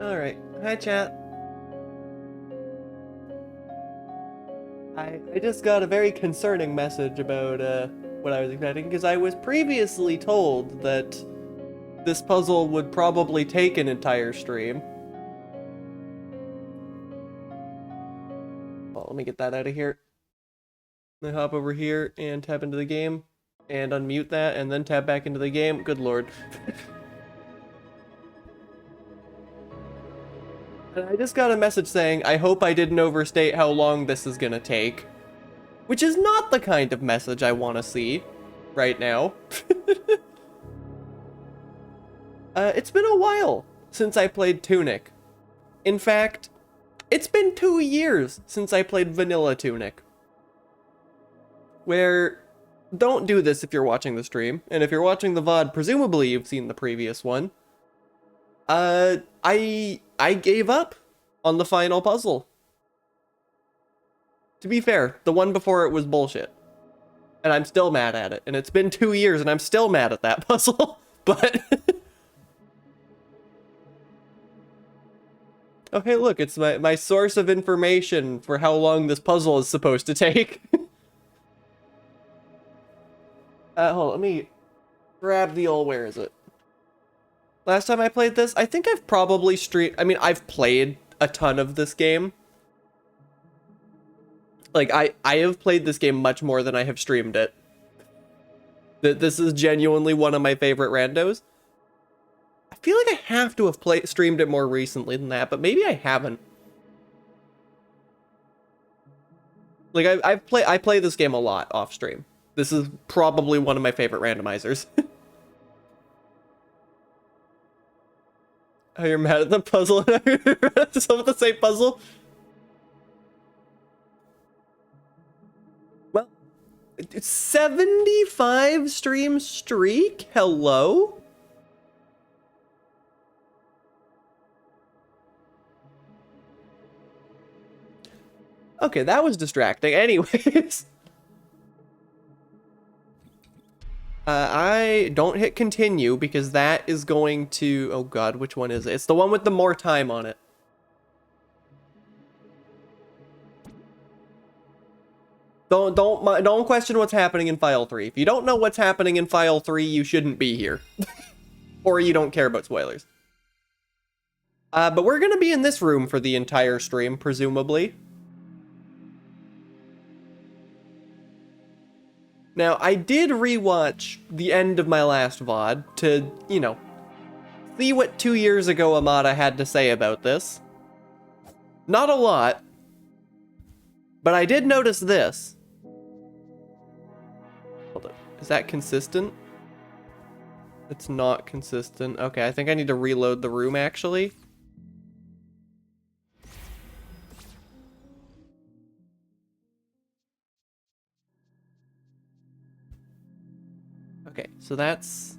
Alright. Hi, chat. I just got a very concerning message about what I was expecting, because I was previously told that this puzzle would probably take an entire stream. Well, let me get that out of here. Then hop over here and tab into the game and unmute that and then tab back into the game. Good lord. And I just got a message saying, I hope I didn't overstate how long this is gonna take. Which is not the kind of message I want to see right now. It's been a while since I played Tunic. In fact, it's been 2 years since I played vanilla Tunic. Where, don't do this if you're watching the stream, and if you're watching the VOD, presumably you've seen the previous one. I gave up on the final puzzle. To be fair, the one before it was bullshit. And I'm still mad at it. And it's been 2 years and I'm still mad at that puzzle. But... okay, look, it's my source of information for how long this puzzle is supposed to take. Hold on, let me grab the old, where is it? Last time I played this, I think I've probably I've played a ton of this game. Like, I have played this game much more than I have streamed it. This is genuinely one of my favorite randos. I feel like I have to have streamed it more recently than that, but maybe I haven't. Like, I play this game a lot off stream. This is probably one of my favorite randomizers. Oh, you're mad at the puzzle? Some of the same puzzle? Well, it's 75 stream streak? Hello? Okay, that was distracting. Anyways. I don't hit continue because that is going to... oh god, which one is it? It's the one with the more time on it. Don't question what's happening in file 3. If you don't know what's happening in file 3, you shouldn't be here. Or you don't care about spoilers. But we're gonna be in this room for the entire stream, presumably. Now, I did rewatch the end of my last VOD to, you know, see what 2 years ago Amada had to say about this. Not a lot, but I did notice this. Hold up, is that consistent? It's not consistent. Okay, I think I need to reload the room, actually. Okay, so that's...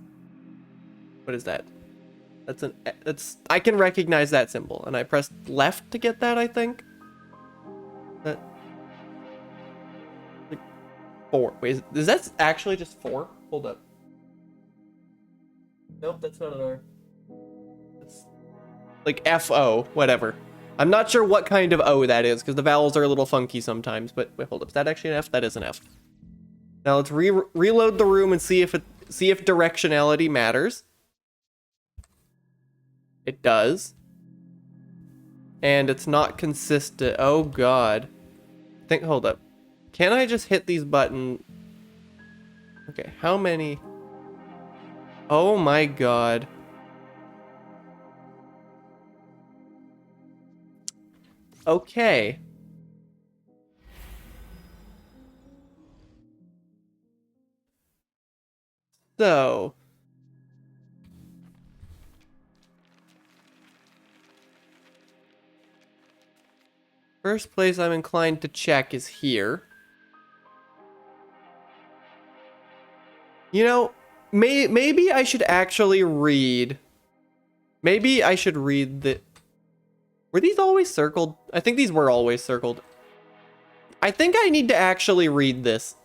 what is that? I can recognize that symbol, and I pressed left to get that, I think? That... like, 4. Wait, is that actually just 4? Hold up. Nope, that's not an R. It's like F-O, whatever. I'm not sure what kind of O that is, because the vowels are a little funky sometimes, but wait, hold up. Is that actually an F? That is an F. Now let's reload the room and see if directionality matters. It does. And it's not consistent. Oh god. Hold up. Can I just hit these buttons? Okay, how many? Oh my god. Okay. So, first place I'm inclined to check is here. You know, maybe I should actually read. Maybe I should read the... were these always circled? I think these were always circled. I think I need to actually read this,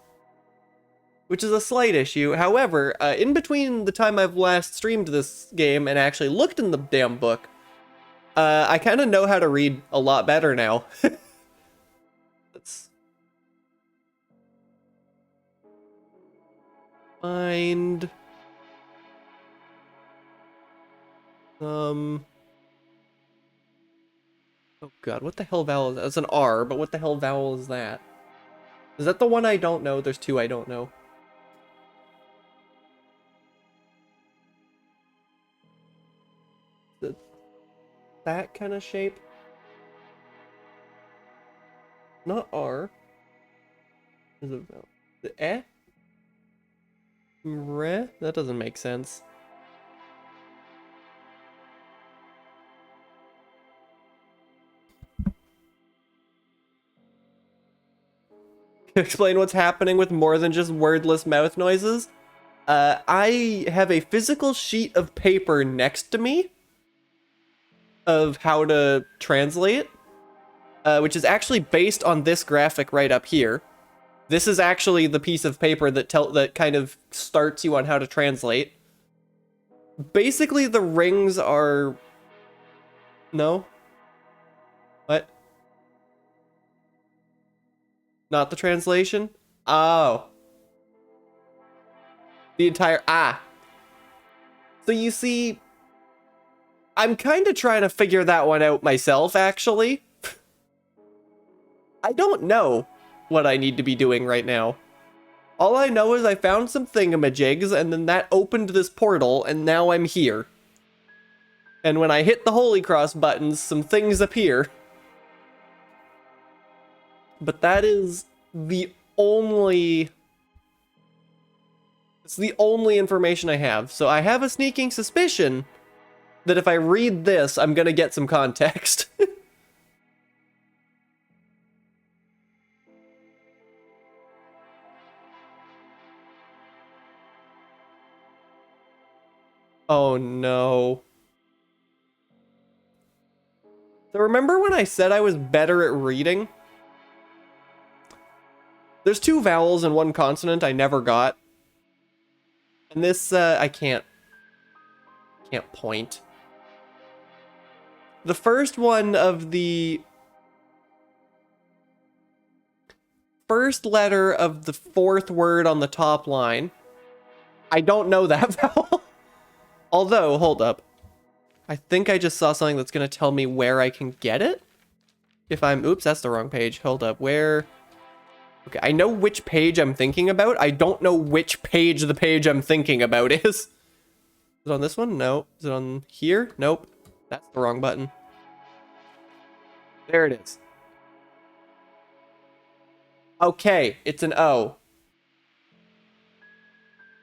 which is a slight issue. However, in between the time I've last streamed this game and actually looked in the damn book, I kind of know how to read a lot better now. Let's find some. Oh god, what the hell vowel is that? It's an R, but what the hell vowel is that? Is that the one I don't know? There's two I don't know. That kind of shape? Not R. Is it vowel? The eh? Re? That doesn't make sense. Explain what's happening with more than just wordless mouth noises. I have a physical sheet of paper next to me of how to translate, which is actually based on this graphic right up here. This is actually the piece of paper that kind of starts you on how to translate. Basically, the rings are... No? What? Not the translation? Oh. The entire... Ah. So you see... I'm kind of trying to figure that one out myself, actually. I don't know what I need to be doing right now. All I know is I found some thingamajigs, and then that opened this portal, and now I'm here. And when I hit the Holy Cross buttons, some things appear. But that is the only... It's the only information I have. So I have a sneaking suspicion that if I read this, I'm gonna get some context. Oh no. So remember when I said I was better at reading? There's two vowels and one consonant I never got. And this, I can't point. The first one of the first letter of the fourth word on the top line. I don't know that vowel. Although, hold up. I think I just saw something that's going to tell me where I can get it. If I'm... Oops, that's the wrong page. Hold up. Where... Okay, I know which page I'm thinking about. I don't know which page the page I'm thinking about is. Is it on this one? No. Is it on here? Nope. That's the wrong button. There it is. Okay, it's an O.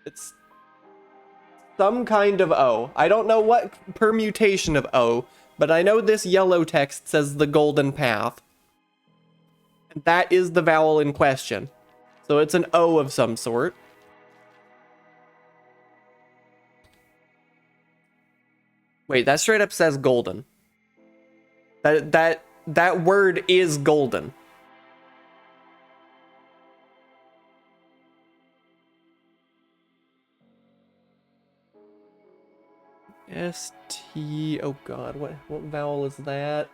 It's some kind of O. I don't know what permutation of O, but I know this yellow text says the golden path. And that is the vowel in question. So it's an O of some sort. Wait, that straight up says golden. That word is golden. S-T... Oh god, what vowel is that?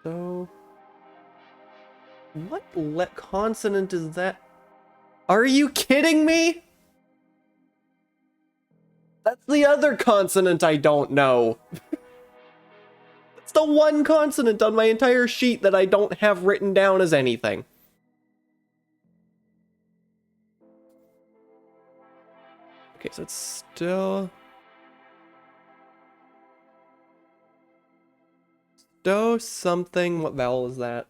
So... What consonant is that? Are you kidding me? That's the other consonant I don't know. That's the one consonant on my entire sheet that I don't have written down as anything. Okay, so it's still... Do something. What vowel is that?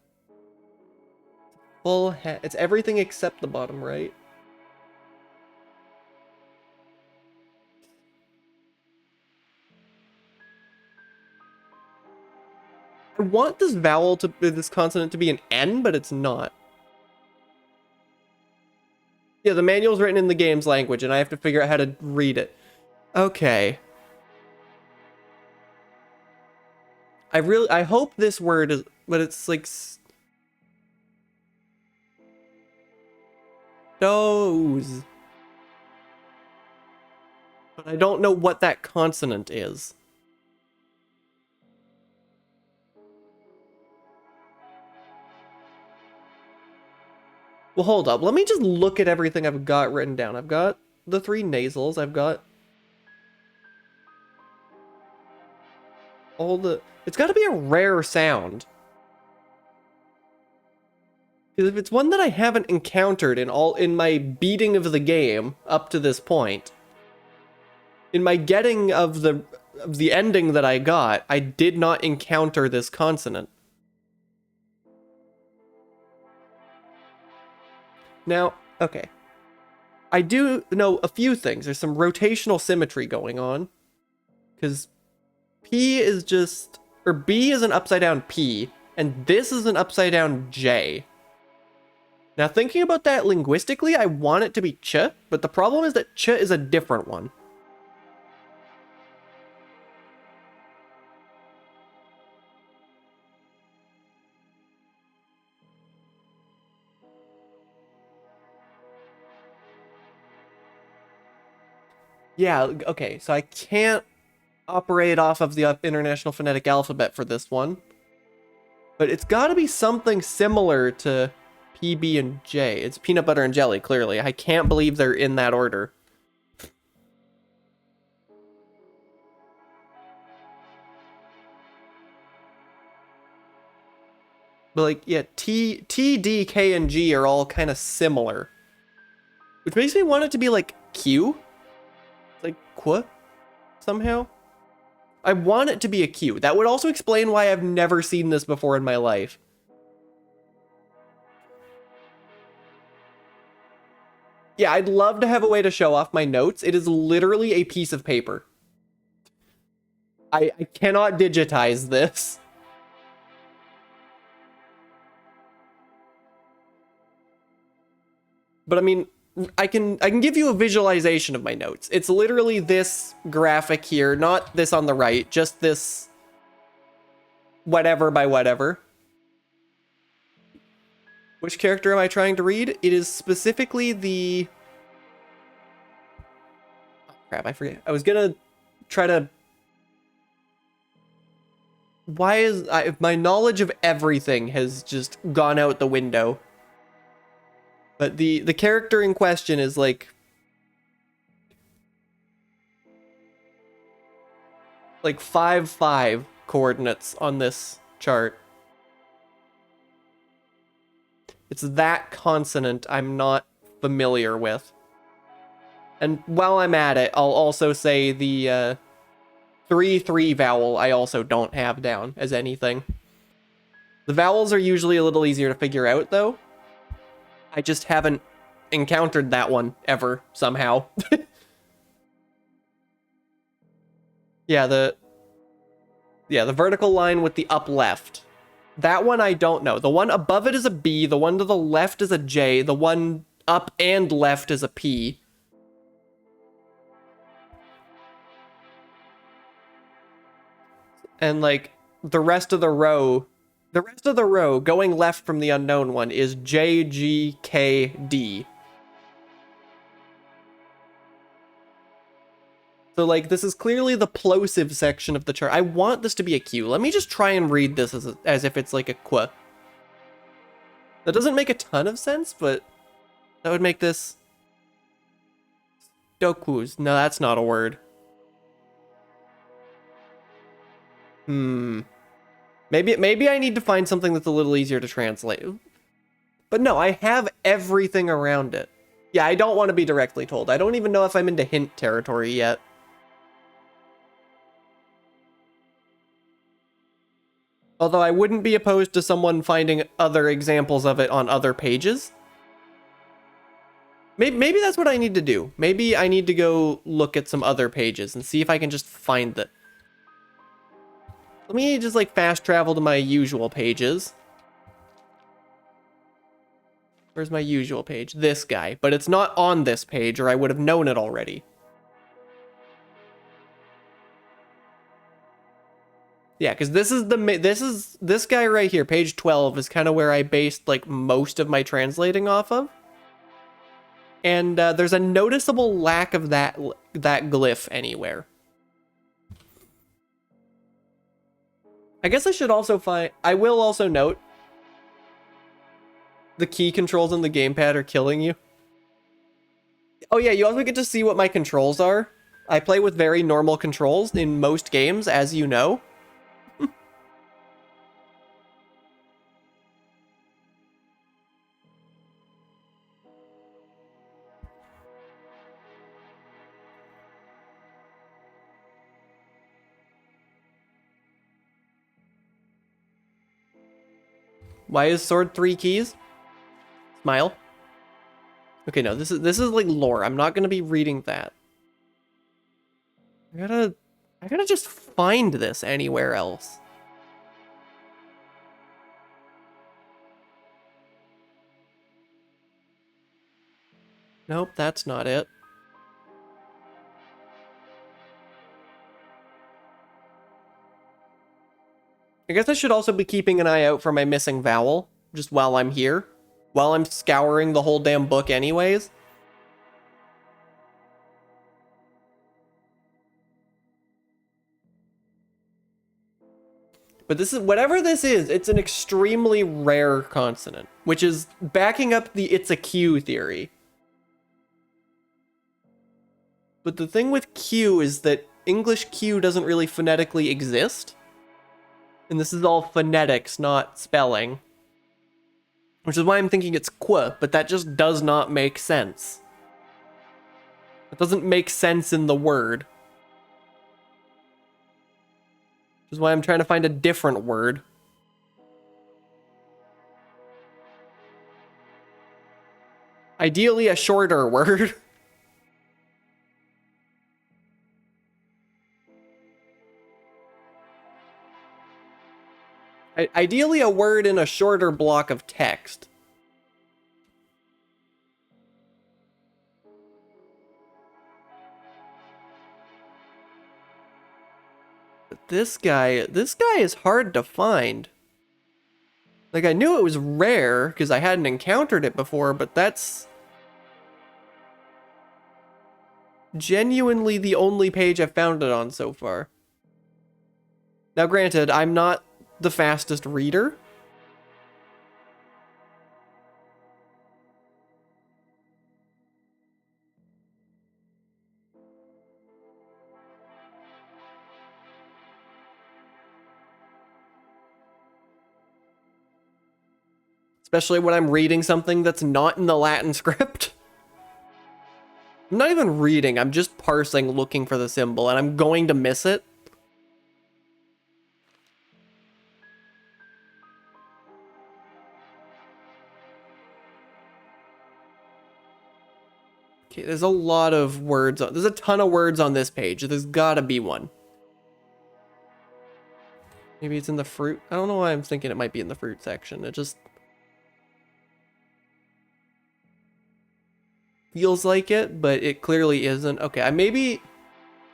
Full head. It's everything except the bottom right. I want this this consonant to be an N, but it's not. Yeah, the manual's written in the game's language, and I have to figure out how to read it. Okay. I hope this word is, but it's like... Those. but I don't know what that consonant is. Well, hold up. Let me just look at everything I've got written down. I've got the 3 nasals. I've got all the... It's got to be a rare sound. Because if it's one that I haven't encountered in my beating of the game up to this point, in my getting of the ending that I got, I did not encounter this consonant. Now, okay. I do know a few things. There's some rotational symmetry going on. Because P is just... Or B is an upside down P, and this is an upside down J. Now, thinking about that linguistically, I want it to be ch, but the problem is that ch is a different one. Yeah, okay, so I can't operate off of the International Phonetic Alphabet for this one. But it's got to be something similar to P, B, and J. It's peanut butter and jelly, clearly. I can't believe they're in that order. But like, yeah, T, D, K, and G are all kind of similar. Which makes me want it to be like Q. Like, Qu somehow. I want it to be a Q. That would also explain why I've never seen this before in my life. Yeah, I'd love to have a way to show off my notes. It is literally a piece of paper. I cannot digitize this. But I mean, I can give you a visualization of my notes. It's literally this graphic here, not this on the right, just this whatever by whatever. Which character am I trying to read? It is specifically the... Oh, crap, I forget. I was gonna try to... Why is... my knowledge of everything has just gone out the window. But the character in question is like 5-5 coordinates on this chart. It's that consonant I'm not familiar with. And while I'm at it, I'll also say the 3-3 vowel I also don't have down as anything. The vowels are usually a little easier to figure out, though. I just haven't encountered that one ever, somehow. Yeah, the vertical line with the up left. That one I don't know. The one above it is a B, the one to the left is a J, the one up and left is a P. And like the rest of the row going left from the unknown one is J, G, K, D. So like this is clearly the plosive section of the chart. I want this to be a Q. Let me just try and read this as if it's like a Qu. That doesn't make a ton of sense, but that would make this Stokus. No, that's not a word. Maybe I need to find something that's a little easier to translate. But no, I have everything around it. Yeah, I don't want to be directly told. I don't even know if I'm into hint territory yet. Although I wouldn't be opposed to someone finding other examples of it on other pages. Maybe that's what I need to do. Maybe I need to go look at some other pages and see if I can just find it. Let me just like fast travel to my usual pages. Where's my usual page? This guy. But it's not on this page or I would have known it already. Yeah, because this guy right here, page 12, is kind of where I based like most of my translating off of. And there's a noticeable lack of that glyph anywhere. I guess I should also find... I will also note the key controls on the gamepad are killing you. Oh yeah, you also get to see what my controls are. I play with very normal controls in most games, as you know. Why is sword 3 keys? Smile. Okay, no, this is like lore. I'm not gonna be reading that. I gotta just find this anywhere else. Nope, that's not it. I guess I should also be keeping an eye out for my missing vowel, just while I'm here. While I'm scouring the whole damn book anyways. But this is, whatever this is, it's an extremely rare consonant, which is backing up the it's a Q theory. But the thing with Q is that English Q doesn't really phonetically exist. And this is all phonetics, not spelling. Which is why I'm thinking it's qu, but that just does not make sense. It doesn't make sense in the word. Which is why I'm trying to find a different word. Ideally, a shorter word. Ideally, a word in a shorter block of text. But this guy is hard to find. Like, I knew it was rare because I hadn't encountered it before, but that's genuinely the only page I've found it on so far. Now, granted, I'm not the fastest reader. Especially when I'm reading something that's not in the Latin script. I'm not even reading, I'm just parsing looking for the symbol, and I'm going to miss it. Okay, there's a lot of words. There's a ton of words on this page. There's gotta be one. Maybe it's in the fruit. I don't know why I'm thinking it might be in the fruit section. It just feels like it, but it clearly isn't. Okay,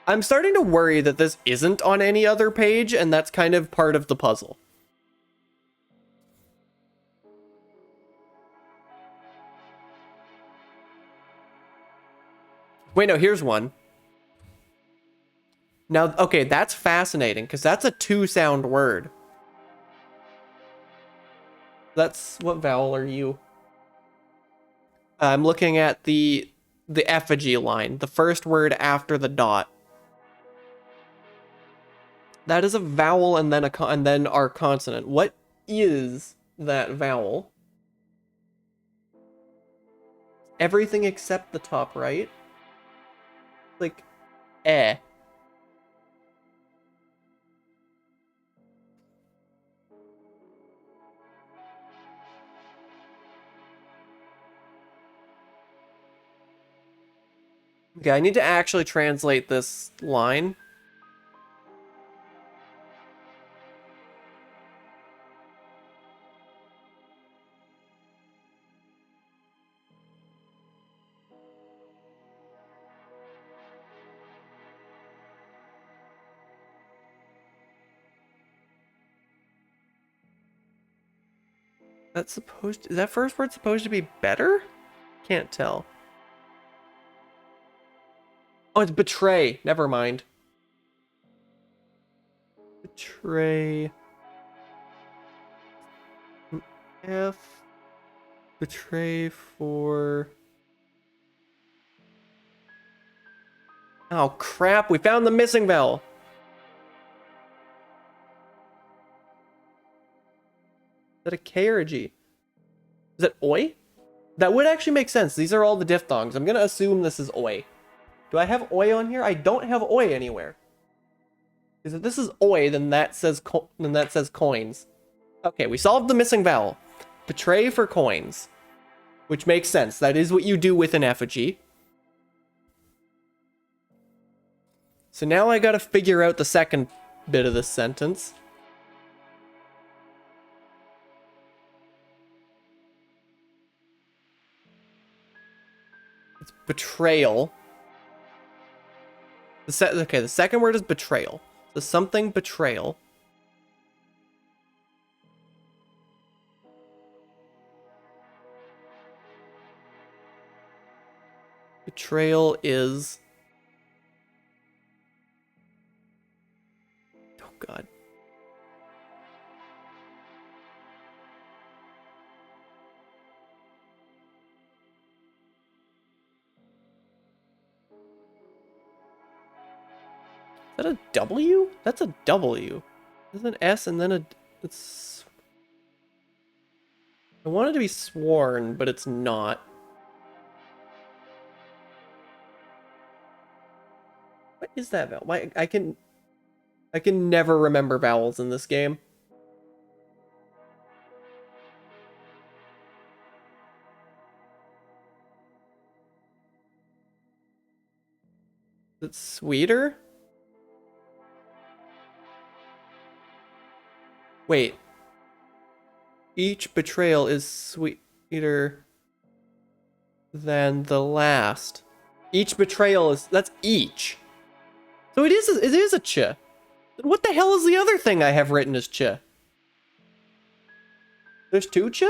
I'm starting to worry that this isn't on any other page, and that's kind of part of the puzzle. Wait, no, here's one. Now, okay, that's fascinating, because that's a 2-sound word. That's, what vowel are you? I'm looking at the effigy line, the first word after the dot. That is a vowel and then our consonant. What is that vowel? Everything except the top right. Like, eh. Okay, I need to actually translate this line. Is that first word supposed to be better? Can't tell. Oh, it's betray. Never mind. Betray. F. Betray for... Oh, crap. We found the missing vowel. Is that a K or a G? Is that oi? That would actually make sense. These are all the diphthongs. I'm going to assume this is oi. Do I have oi on here? I don't have oi anywhere. Because if this is oi, then that says coins. Okay, we solved the missing vowel. Betray for coins. Which makes sense. That is what you do with an effigy. So now I gotta figure out the second bit of this sentence. It's betrayal. Okay, the second word is betrayal. So something betrayal. Betrayal is... Oh, God. Is that a W? That's a W. There's an S and then a... It's... I want it to be sworn, but it's not. What is that vowel? Why I can never remember vowels in this game. Is it sweeter? Wait. Each betrayal is sweeter than the last. Each betrayal is... That's each. So it is a ch. What the hell is the other thing I have written as ch? There's two ch?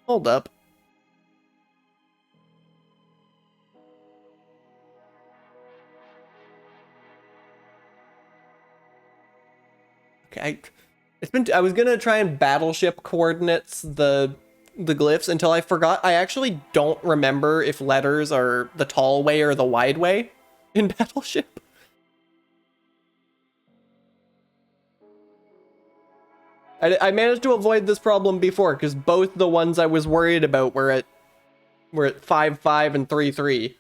Hold up. Okay, I was gonna try and battleship coordinates the glyphs until I forgot. I actually don't remember if letters are the tall way or the wide way in battleship. I managed to avoid this problem before because both the ones I was worried about were at 5-5 and 3-3.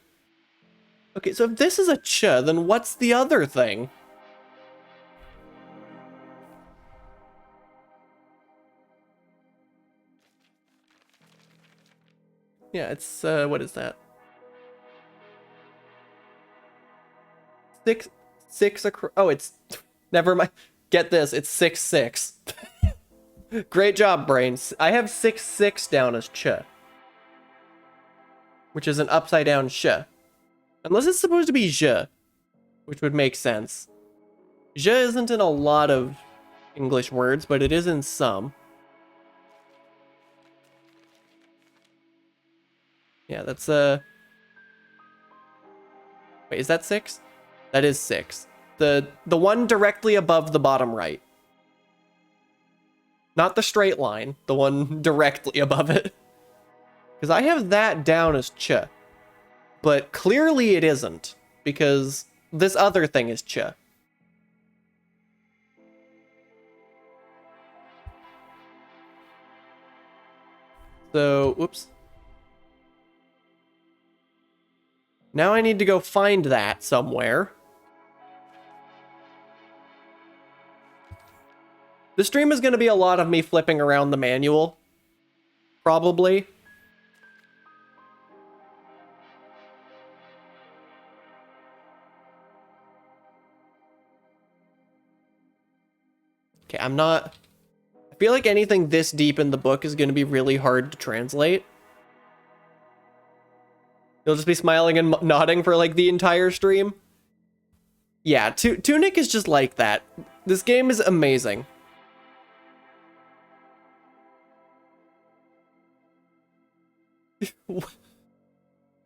Okay, so if this is a ch, then what's the other thing? Yeah, it's, what is that? Six across. Oh, it's, never mind. Get this, it's 6-6. Great job, brains. I have 6-6 down as ch, which is an upside down sh. Unless it's supposed to be je, which would make sense. Je isn't in a lot of English words, but it is in some. Yeah, that's wait, is that 6? That is 6. The one directly above the bottom right. Not the straight line, the one directly above it. Because I have that down as ch. But clearly it isn't, because this other thing is ch. So, whoops. Now I need to go find that somewhere. The stream is going to be a lot of me flipping around the manual. Probably. Okay, I'm not... I feel like anything this deep in the book is going to be really hard to translate. You'll just be smiling and nodding for like the entire stream. Yeah, Tunic is just like that. This game is amazing.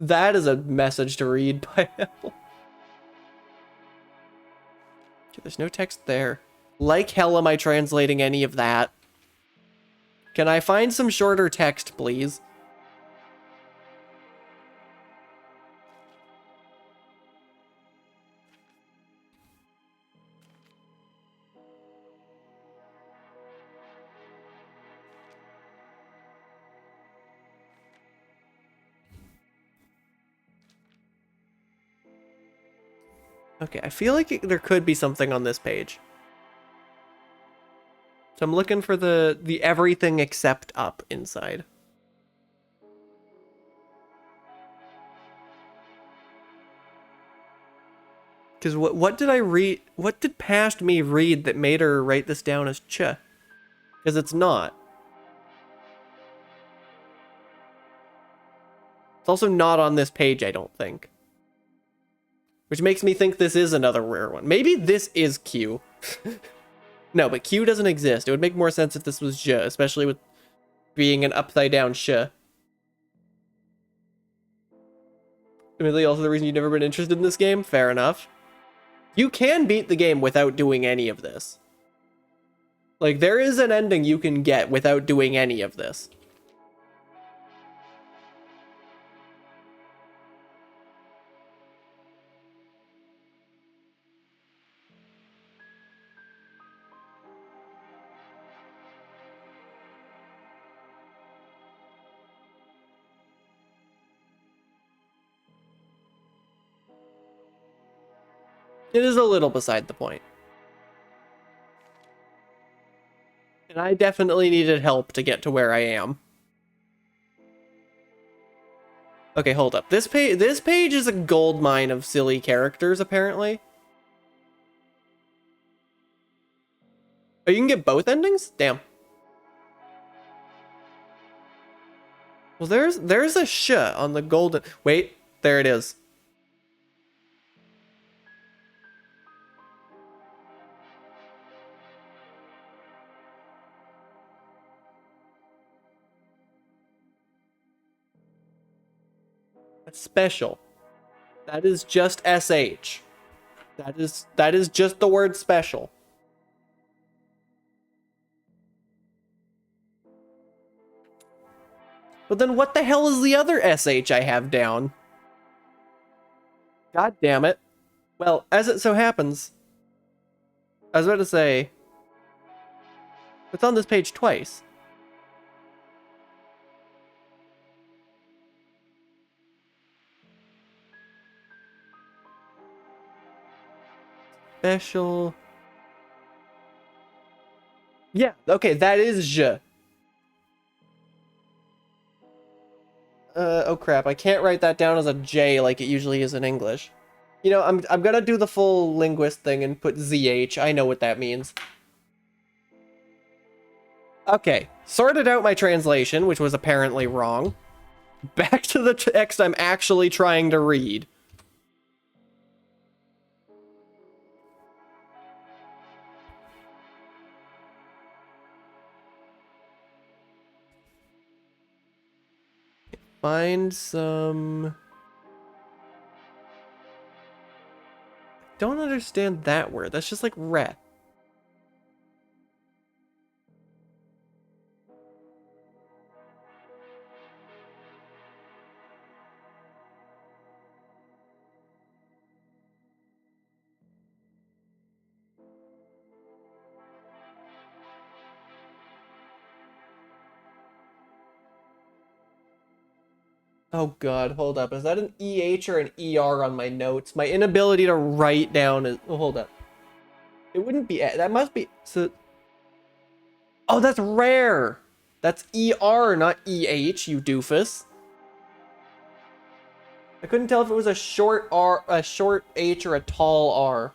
That is a message to read by hell. Okay, there's no text there. Like hell am I translating any of that? Can I find some shorter text, please? Okay, I feel like there could be something on this page. So I'm looking for the everything except up inside. Because what did I read? What did past me read that made her write this down as ch? Because it's not. It's also not on this page, I don't think. Which makes me think this is another rare one. Maybe this is Q. No, but Q doesn't exist. It would make more sense if this was j, especially with being an upside down sh. Admittedly, also the reason you've never been interested in this game? Fair enough. You can beat the game without doing any of this. Like, there is an ending you can get without doing any of this. It is a little beside the point. And I definitely needed help to get to where I am. Okay, hold up. This page is a gold mine of silly characters, apparently. Oh, you can get both endings? Damn. Well, there's a sh on the golden... Wait, there it is. That's special. That is just SH. That is just the word special. But then what the hell is the other SH I have down? God damn it. Well, as it so happens, I was about to say, it's on this page twice. Special. Yeah, okay, that is j. Oh crap, I can't write that down as a J like it usually is in English. You know, I'm gonna do the full linguist thing and put ZH. I know what that means. Okay, sorted out my translation, which was apparently wrong. Back to the text I'm actually trying to read. Find some... Don't understand that word. That's just like re. Oh god, hold up. Is that an EH or an ER on my notes? My inability to write down is... Oh, hold up. It wouldn't be... That must be... So... Oh, that's rare! That's ER, not EH, you doofus. I couldn't tell if it was a short R, a short H, or a tall R.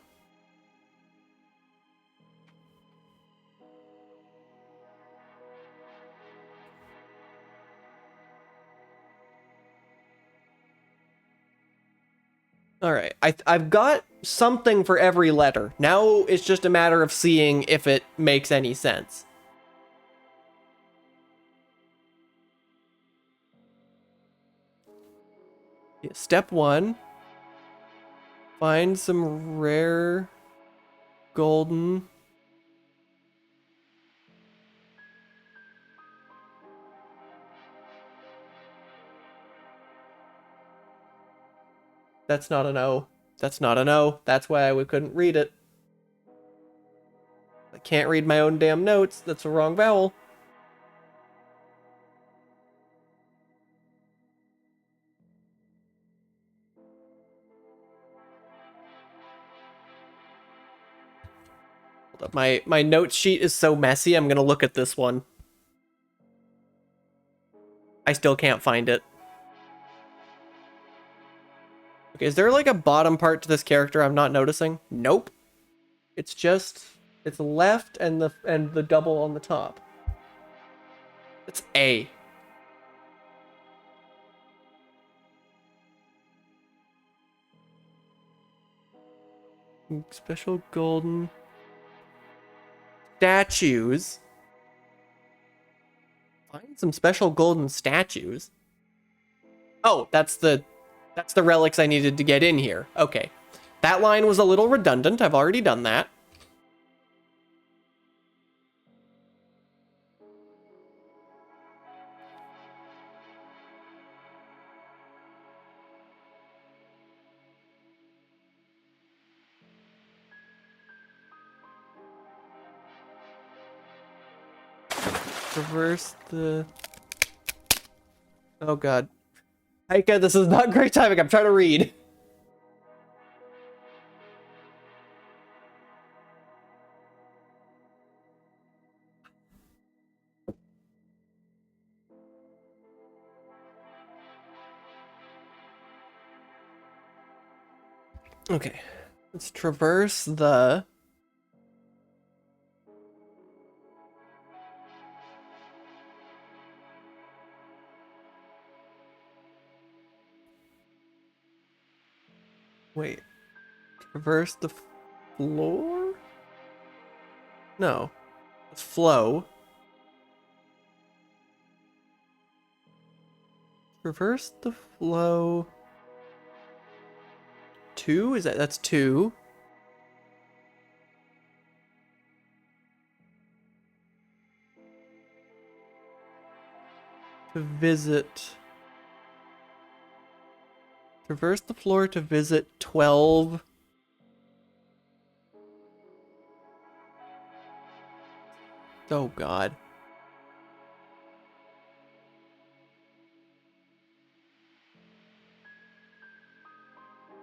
Alright, I've got something for every letter. Now it's just a matter of seeing if it makes any sense. Yeah, step 1. Find some rare golden. That's not an O. That's not an O. That's why we couldn't read it. I can't read my own damn notes. That's a wrong vowel. Hold up. My note sheet is so messy, I'm gonna look at this one. I still can't find it. Okay, is there like a bottom part to this character I'm not noticing? Nope. It's just it's left and the double on the top. It's A. Special golden statues. Find some special golden statues. Oh, that's the relics I needed to get in here. Okay. That line was a little redundant. I've already done that. Traverse the... Oh god. Heike, this is not great timing. I'm trying to read. Okay. Let's traverse the... Wait. Traverse the floor? No. Flow. Traverse the flow. 2? That's 2. To visit. Traverse the floor to visit 12. Oh god.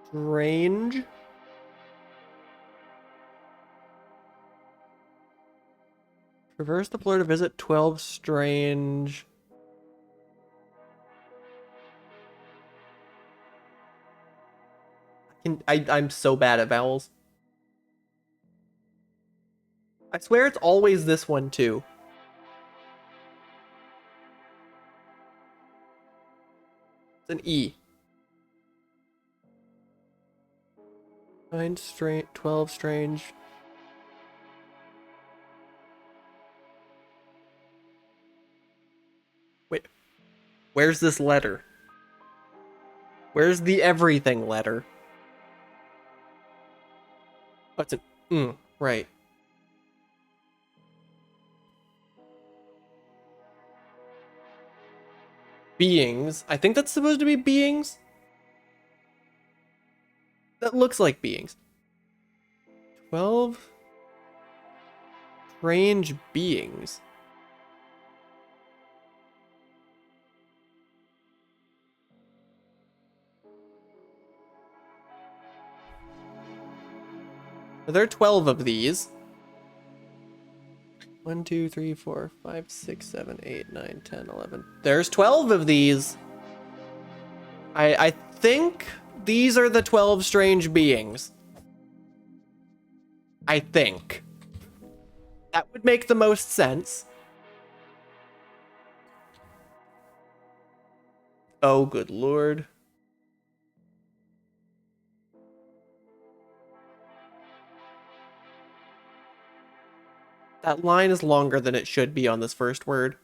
Strange. Traverse the floor to visit 12 strange. I'm so bad at vowels. I swear it's always this one too. It's an E. Find strange 12 strange. Wait. Where's this letter? Where's the everything letter? Oh, it's an right. Beings. I think that's supposed to be beings. That looks like beings. 12 strange beings. There are 12 of these. 1, 2, 3, 4, 5, 6, 7, 8, 9, 10, 11. There's 12 of these. I think these are the 12 strange beings. I think. That would make the most sense. Oh, good lord. That line is longer than it should be on this first word.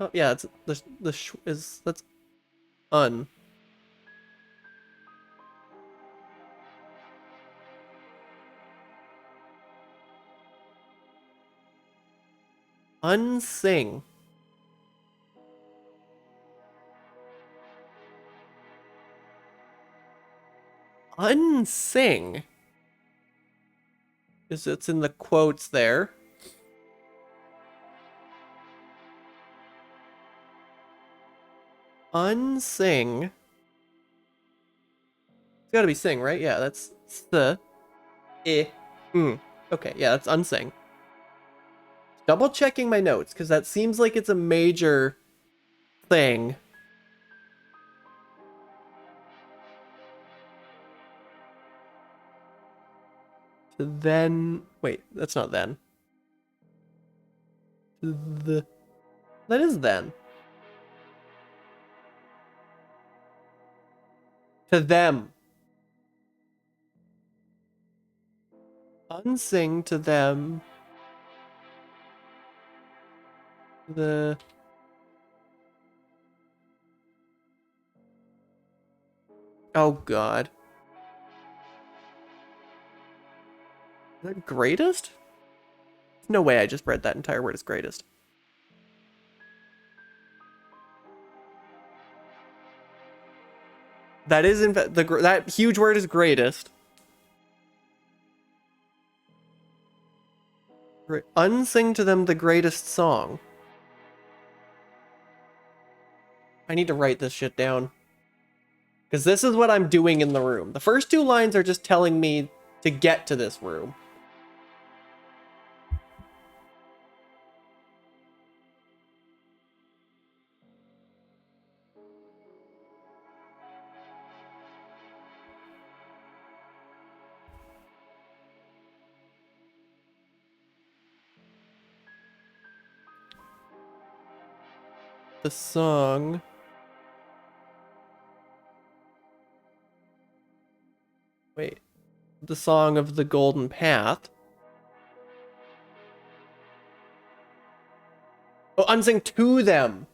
top. Yeah, it's the sh is that's un. Unsing. Unsing. Is it's in the quotes there. Unsing. It's gotta be sing, right? Yeah, that's the Okay, yeah, that's unsing. Double checking my notes, because that seems like it's a major thing. To then wait, that's not then. The that is then. To them. Unsing to them. The oh god. The greatest? No way I just read that entire word as greatest. That is in that huge word is greatest. Unsing to them the greatest song. I need to write this shit down. Because this is what I'm doing in the room. The first two lines are just telling me to get to this room. The song. Wait. The song of the golden path. Oh, unsing to them.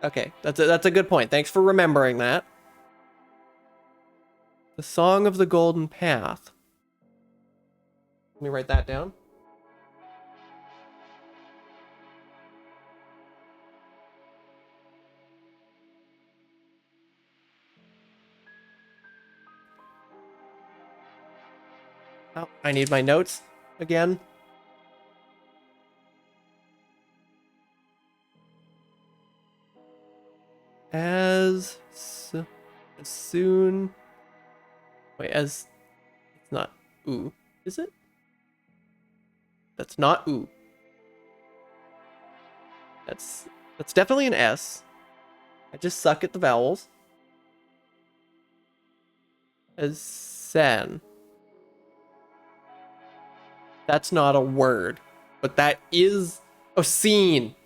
Okay, that's a good point. Thanks for remembering that. The song of the golden path. Let me write that down. Oh, I need my notes again. As soon. Wait, as it's not ooh, is it? That's not ooh. That's definitely an S. I just suck at the vowels. As sen. That's not a word, but that is a scene.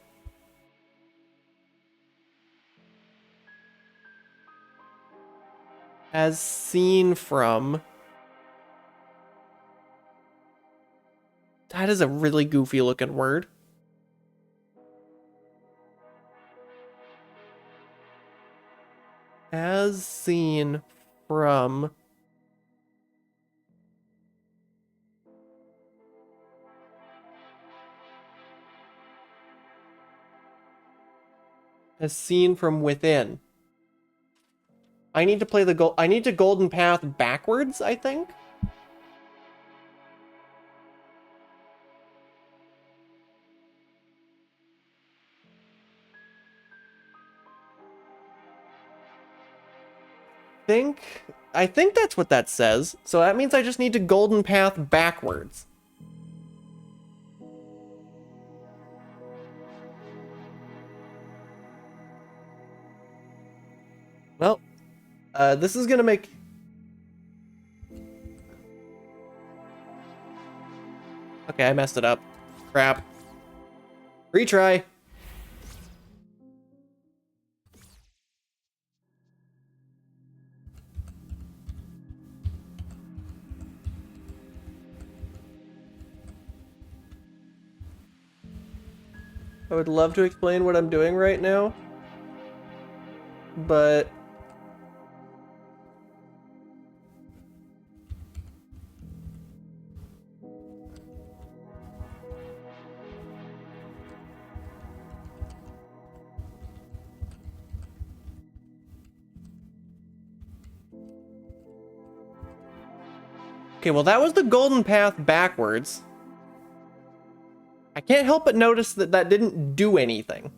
As seen from. That is a really goofy looking word. As seen from. As seen from within. I need to play the I need to golden path backwards, I think. I think that's what that says. So that means I just need to golden path backwards. Well, this is gonna make. Okay, I messed it up. Crap. Retry. I would love to explain what I'm doing right now, but okay, well, that was the golden path backwards. I can't help but notice that that didn't do anything.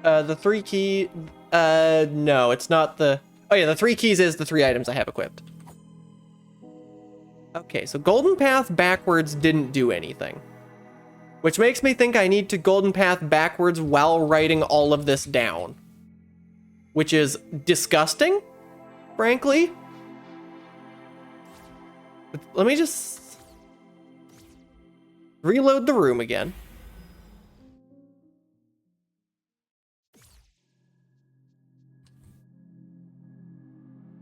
The 3 key, no, it's not the, oh yeah, the 3 keys is the 3 items I have equipped. Okay, so golden path backwards didn't do anything. Which makes me think I need to golden path backwards while writing all of this down. Which is disgusting, frankly. But let me just reload the room again.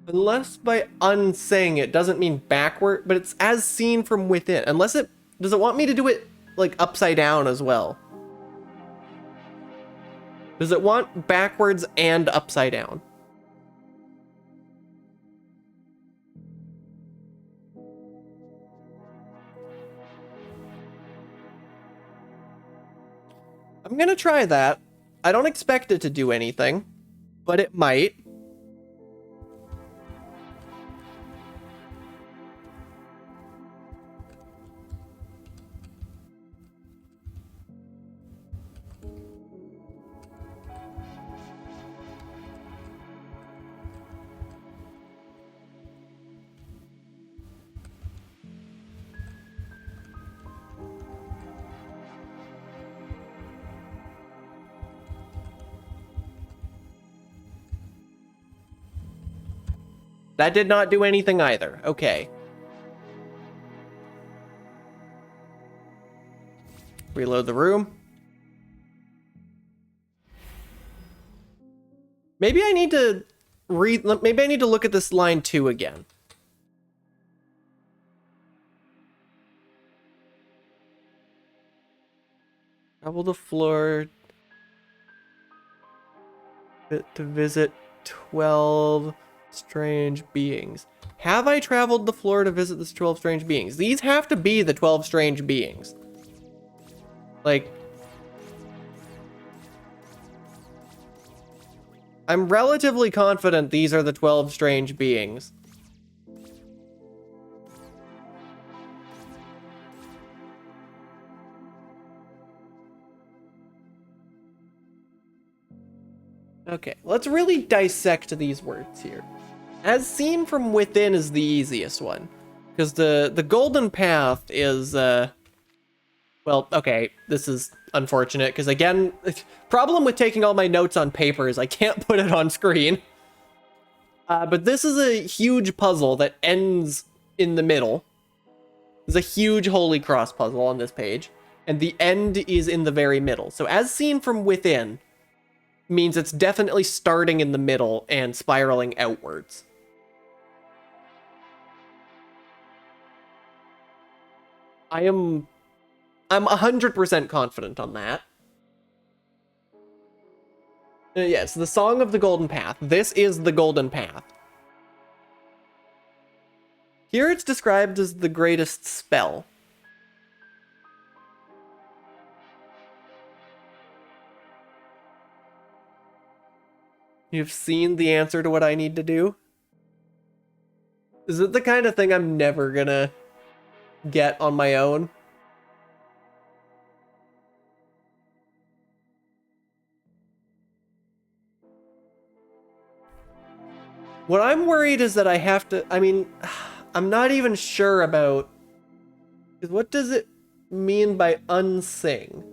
Unless by unsaying it doesn't mean backward, but it's as seen from within. Unless it, does it want me to do it like upside down as well? Does it want backwards and upside down? I'm gonna try that. I don't expect it to do anything, but it might. That did not do anything either. Okay. Reload the room. Maybe I need to maybe I need to look at this line 2 again. Travel the floor to visit 12 strange beings. Have I traveled the floor to visit the 12 strange beings? These have to be the 12 strange beings. Like, I'm relatively confident these are the 12 strange beings. Okay, let's really dissect these words here. As seen from within is the easiest one, because the golden path is, well, okay, this is unfortunate, because again, problem with taking all my notes on paper is I can't put it on screen. But this is a huge puzzle that ends in the middle. There's a huge Holy Cross puzzle on this page, and the end is in the very middle. So as seen from within means it's definitely starting in the middle and spiraling outwards. I'm 100% confident on that. Yes, the Song of the Golden Path. This is the Golden Path. Here it's described as the greatest spell. You've seen the answer to what I need to do? Is it the kind of thing I'm never gonna get on my own? What I'm worried is that I have to, I mean, I'm not even sure about, what does it mean by unsing?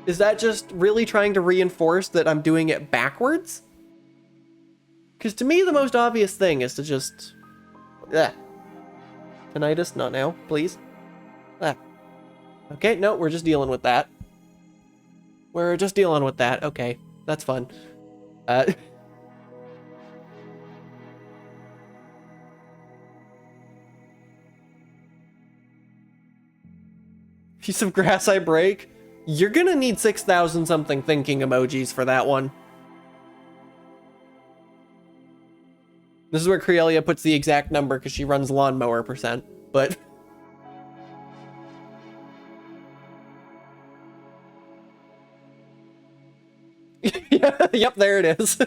Is that just really trying to reinforce that I'm doing it backwards? Because to me, the most obvious thing is to just... Tinnitus, not now, please. Okay, no, we're just dealing with that. We're just dealing with that. Okay, that's fun. Piece of grass I break. You're gonna need 6,000 something thinking emojis for that one. This is where Creelia puts the exact number because she runs lawnmower %, but... Yeah, yep, there it is.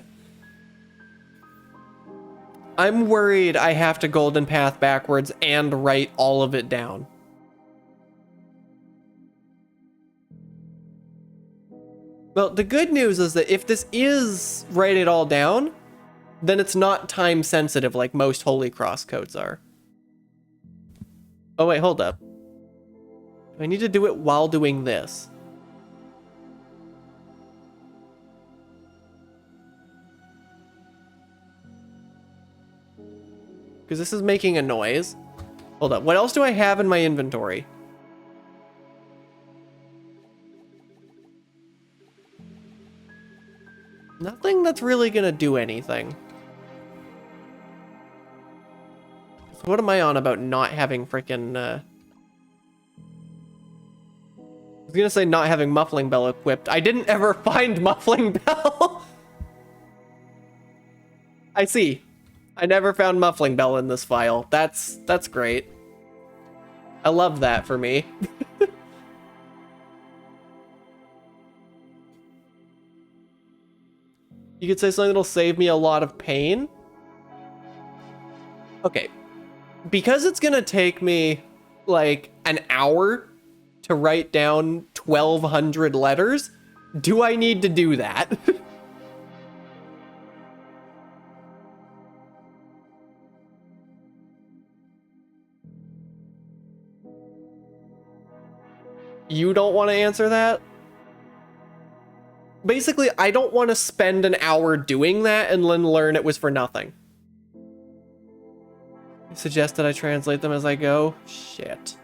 I'm worried I have to golden path backwards and write all of it down. Well, the good news is that if this is write it all down, then it's not time sensitive like most Holy Cross codes are. Oh wait, hold up. I need to do it while doing this. Because this is making a noise. Hold up, what else do I have in my inventory? Nothing that's really gonna do anything. So what am I on about not having frickin' I was gonna say not having Muffling Bell equipped. I didn't ever find Muffling Bell. I see. I never found Muffling Bell in this file. That's great. I love that for me. You could say something that'll save me a lot of pain. Okay. Because it's gonna take me like an hour to write down 1,200 letters, do I need to do that? You don't want to answer that? Basically, I don't want to spend an hour doing that and then learn it was for nothing. You suggest that I translate them as I go? Shit.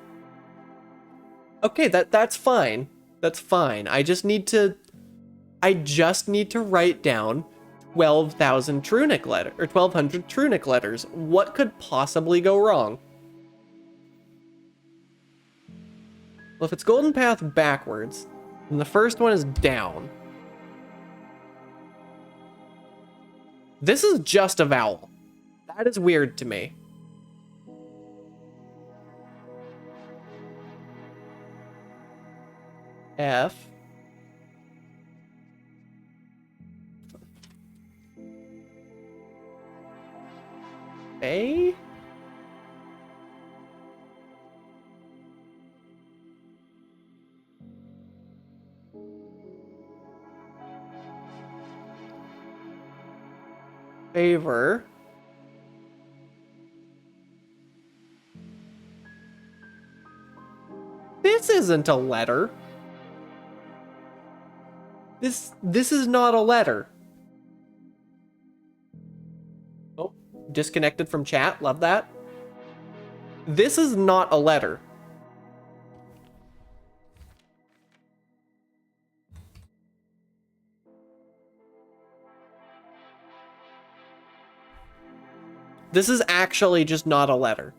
Okay, that's fine. That's fine. I just need to write down 12,000 TUNIC letters, or 1,200 TUNIC letters. What could possibly go wrong? Well, if it's golden path backwards, then the first one is down. This is just a vowel. That is weird to me. F. A. Favor. This isn't a letter. This is not a letter. Oh, disconnected from chat. Love that. This is not a letter. This is actually just not a letter.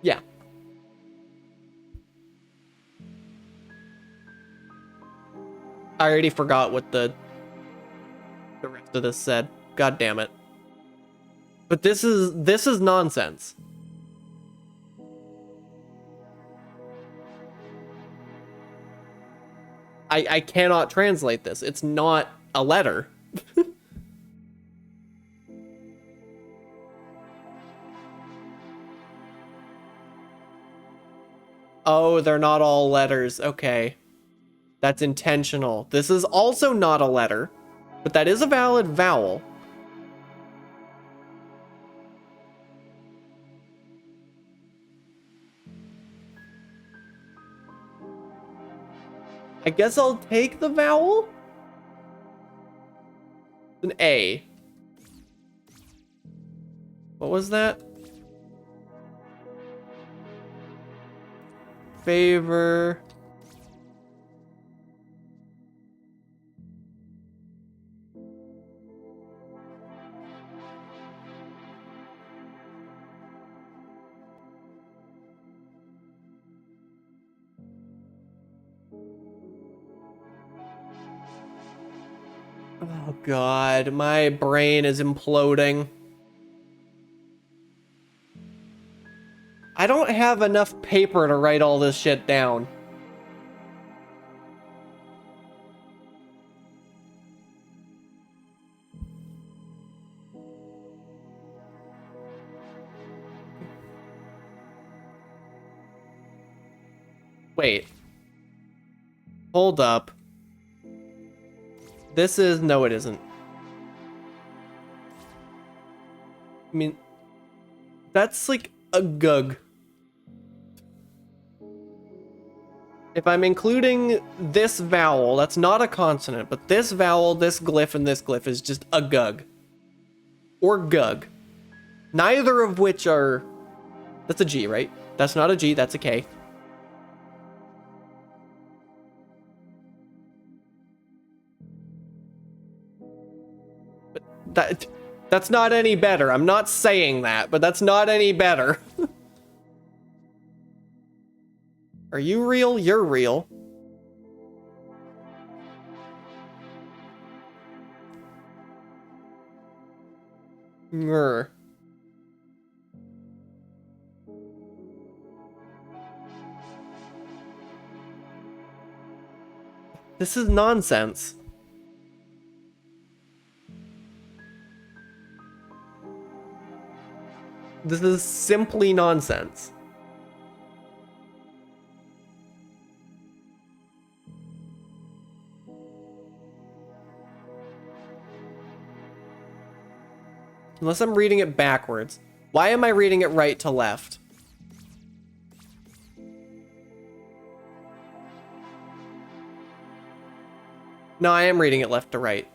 Yeah. I already forgot what the rest of this said. God damn it. But this is nonsense. I cannot translate this. It's not a letter. Oh, they're not all letters. Okay. That's intentional. This is also not a letter, but that is a valid vowel. I guess I'll take the vowel. An A. What was that? Favor. Oh God, my brain is imploding. I don't have enough paper to write all this shit down. Wait. Hold up. This is... No, it isn't. I mean... That's like a gug. If I'm including this vowel, that's not a consonant, but this vowel, this glyph, and this glyph is just a gug. Or gug. Neither of which are... That's a G, right? That's not a G, that's a K. But that's not any better. I'm not saying that, but that's not any better. Are you real? You're real. Grr. This is nonsense. This is simply nonsense. Unless I'm reading it backwards. Why am I reading it right to left? No, I am reading it left to right.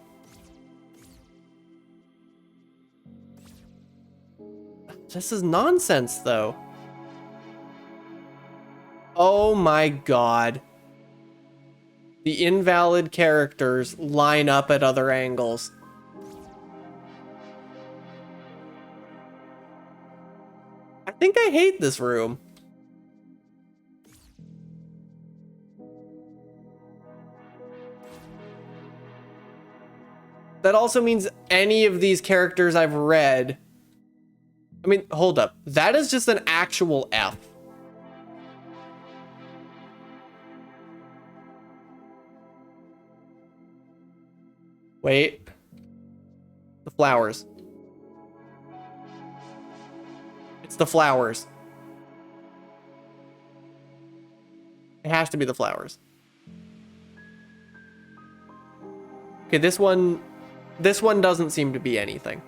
This is nonsense, though. Oh my God. The invalid characters line up at other angles. I think I hate this room. That also means any of these characters I've read. I mean, hold up. That is just an actual F. Wait. The flowers. It's the flowers. It has to be the flowers. Okay, this one doesn't seem to be anything.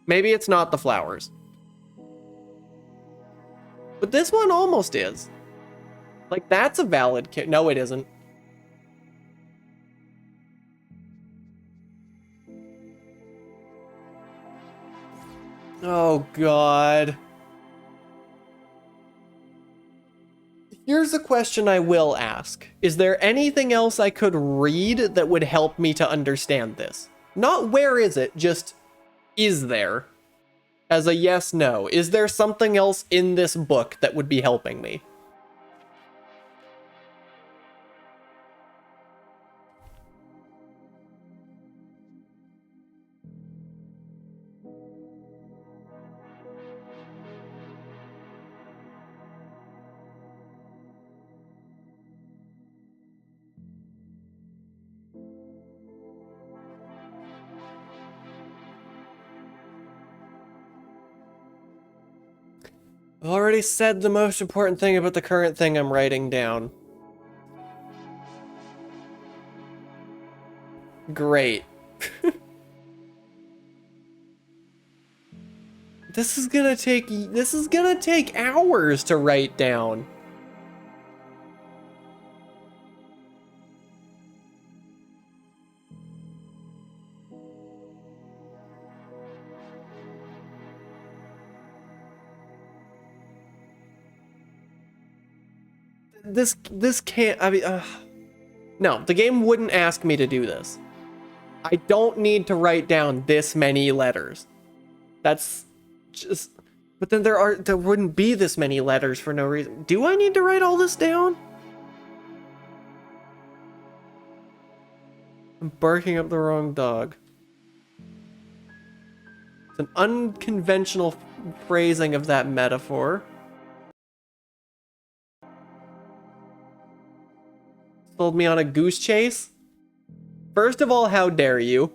Maybe it's not the flowers. But this one almost is. Like, that's a valid no, it isn't. Oh, God. Here's a question I will ask. Is there anything else I could read that would help me to understand this? Not where is it, just is there? As a yes, no. Is there something else in this book that would be helping me? I've already said the most important thing about the current thing I'm writing down. Great. This is gonna take hours to write down. This can't, I mean, no, the game wouldn't ask me to do this. I don't need to write down this many letters. That's just, but then there wouldn't be this many letters for no reason. Do I need to write all this down? I'm barking up the wrong dog. It's an unconventional phrasing of that metaphor. Sold me on a goose chase? First of all, how dare you?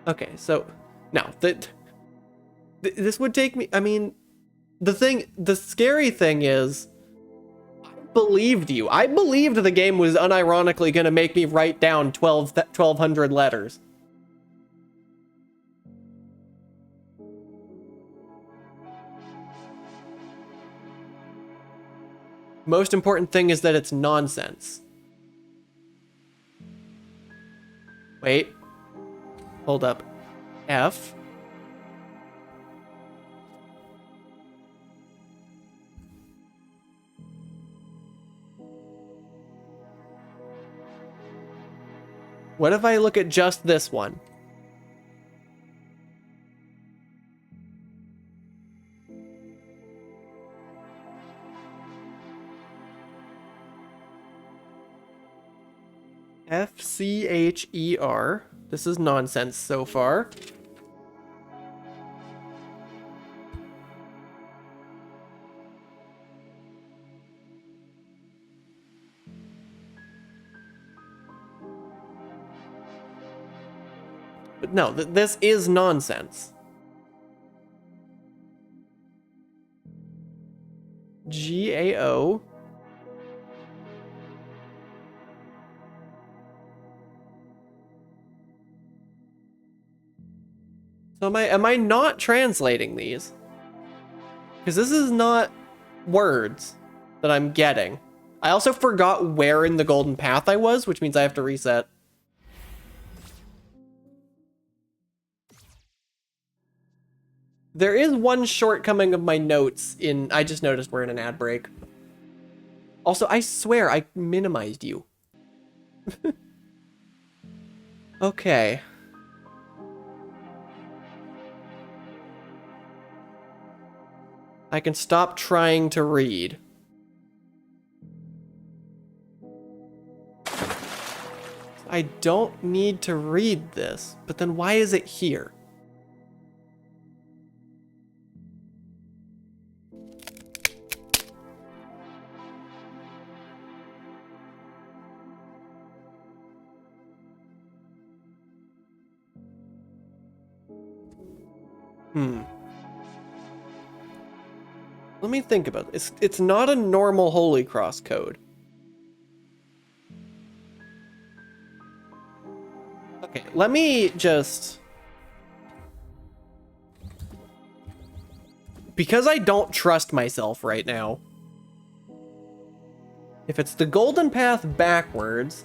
Okay, so now this would take me, I mean, the scary thing is I believed you. I believed the game was unironically going to make me write down 1,200 letters. Most important thing is that it's nonsense. Wait. Hold up. F. What if I look at just this one? F-C-H-E-R. This is nonsense so far. But no, this is nonsense. G-A-O. So am I not translating these? Because this is not words that I'm getting. I also forgot where in the golden path I was, which means I have to reset. There is one shortcoming of my notes in... I just noticed we're in an ad break. Also, I swear I minimized you. Okay. I can stop trying to read. I don't need to read this, but then why is it here? Let me think about this. It's not a normal Holy Cross code. Okay, let me just... Because I don't trust myself right now. If it's the golden path backwards...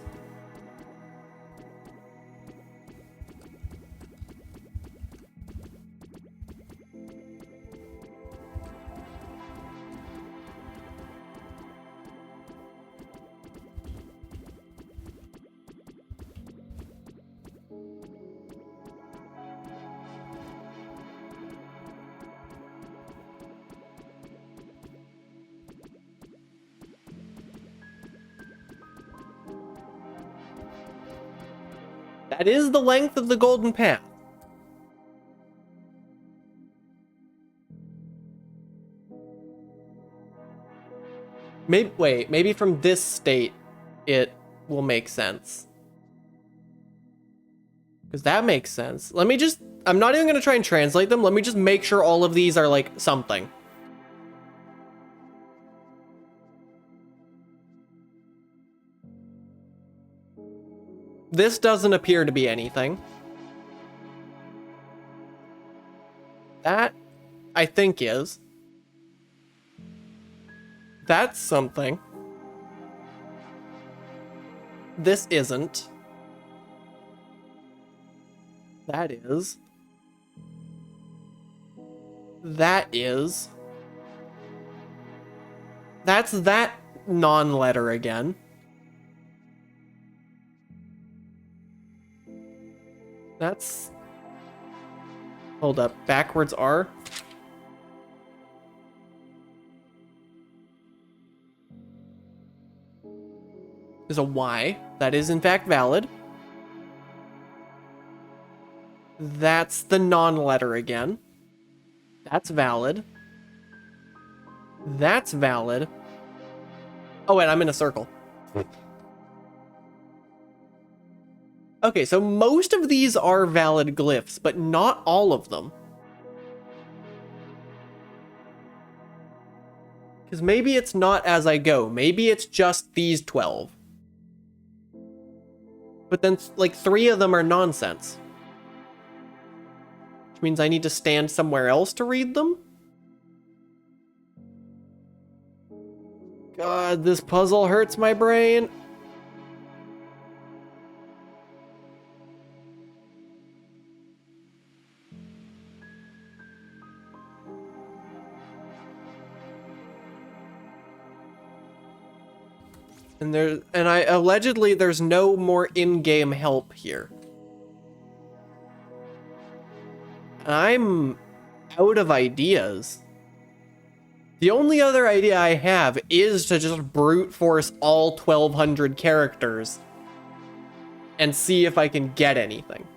That is the length of the golden path. Maybe from this state, it will make sense. Because that makes sense. Let me just... I'm not even going to try and translate them. Let me just make sure all of these are, like, something. This doesn't appear to be anything. That, I think, is. That's something. This isn't. That is. That is. That's that non-letter again. That's... Hold up. Backwards R? Is a Y. That is in fact valid. That's the non-letter again. That's valid. That's valid. Oh, wait, I'm in a circle. Okay, so most of these are valid glyphs, but not all of them. Because maybe it's not as I go. Maybe it's just these 12. But then, like, 3 of them are nonsense. Which means I need to stand somewhere else to read them? God, this puzzle hurts my brain. And I allegedly there's no more in-game help here. I'm out of ideas. The only other idea I have is to just brute force all 1,200 characters and see if I can get anything.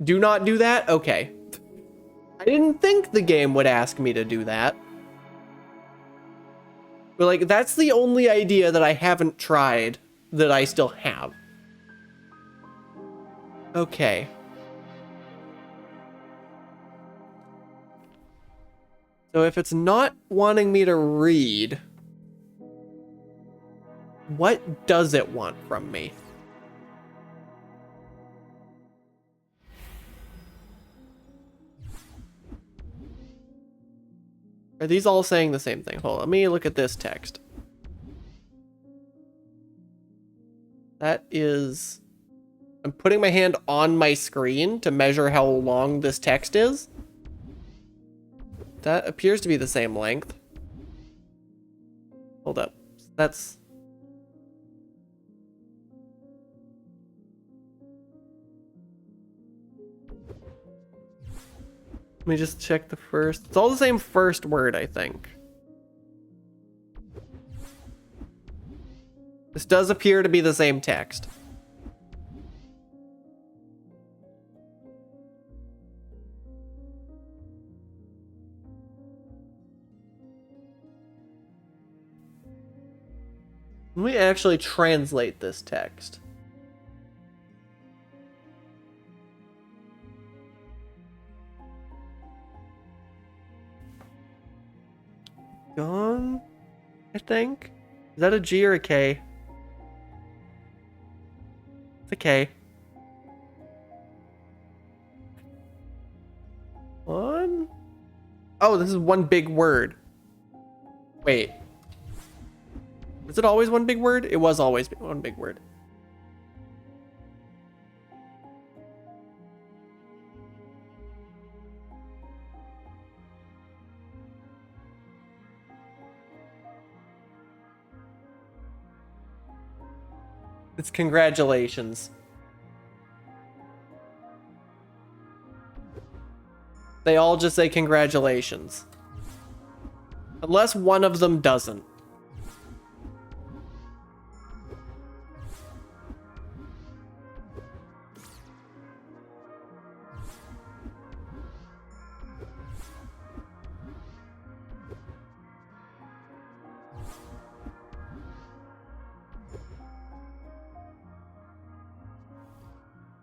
Do not do that? Okay. I didn't think the game would ask me to do that. But, like, that's the only idea that I haven't tried that I still have. Okay. So if it's not wanting me to read, what does it want from me? Are these all saying the same thing? Hold on, let me look at this text. That is... I'm putting my hand on my screen to measure how long this text is. That appears to be the same length. Hold up. That's... Let me just check the first. It's all the same first word, I think. This does appear to be the same text. Let me actually translate this text. Gone, I think. Is that a G or a K? It's a K. One? Oh, this is one big word. Wait. Was it always one big word? It was always one big word. It's congratulations. They all just say congratulations. Unless one of them doesn't.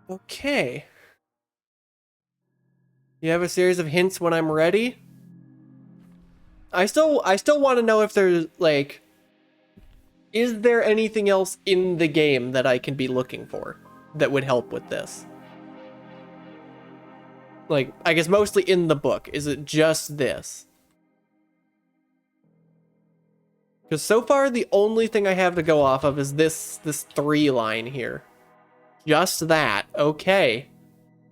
Okay. You have a series of hints when I'm ready. I still want to know if there's, like, is there anything else in the game that I can be looking for that would help with this? Like, I guess mostly in the book. Is it just this? Because so far the only thing I have to go off of is this 3 line here. Just that. Okay.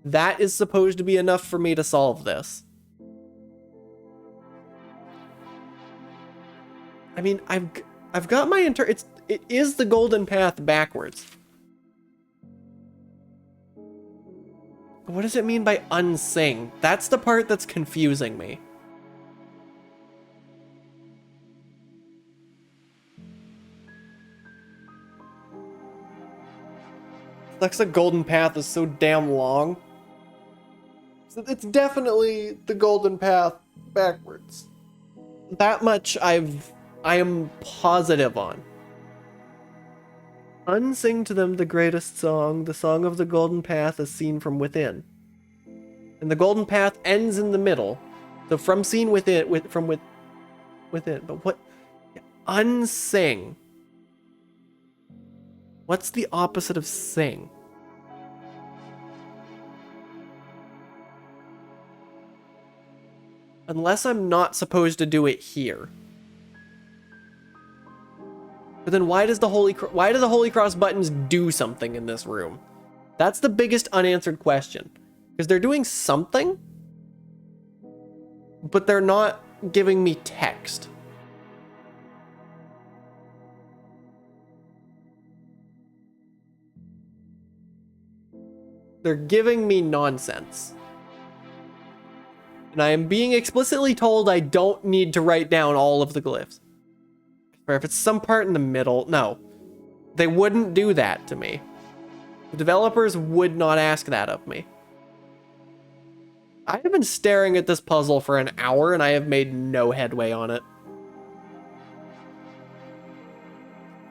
That is supposed to be enough for me to solve this. I mean, I've got my it is the golden path backwards. What does it mean by unsing? That's the part that's confusing me. Looks like golden path is so damn long. So it's definitely the golden path backwards. That much I am positive on. Unsing to them the greatest song, the song of the golden path is seen from within. And the golden path ends in the middle. So from seen within, within. But what? Unsing. What's the opposite of sing? Unless I'm not supposed to do it here. But then why do the Holy Cross buttons do something in this room? That's the biggest unanswered question. Because they're doing something, but they're not giving me text. They're giving me nonsense. And I am being explicitly told I don't need to write down all of the glyphs. Or if it's some part in the middle, no. They wouldn't do that to me. The developers would not ask that of me. I have been staring at this puzzle for an hour and I have made no headway on it.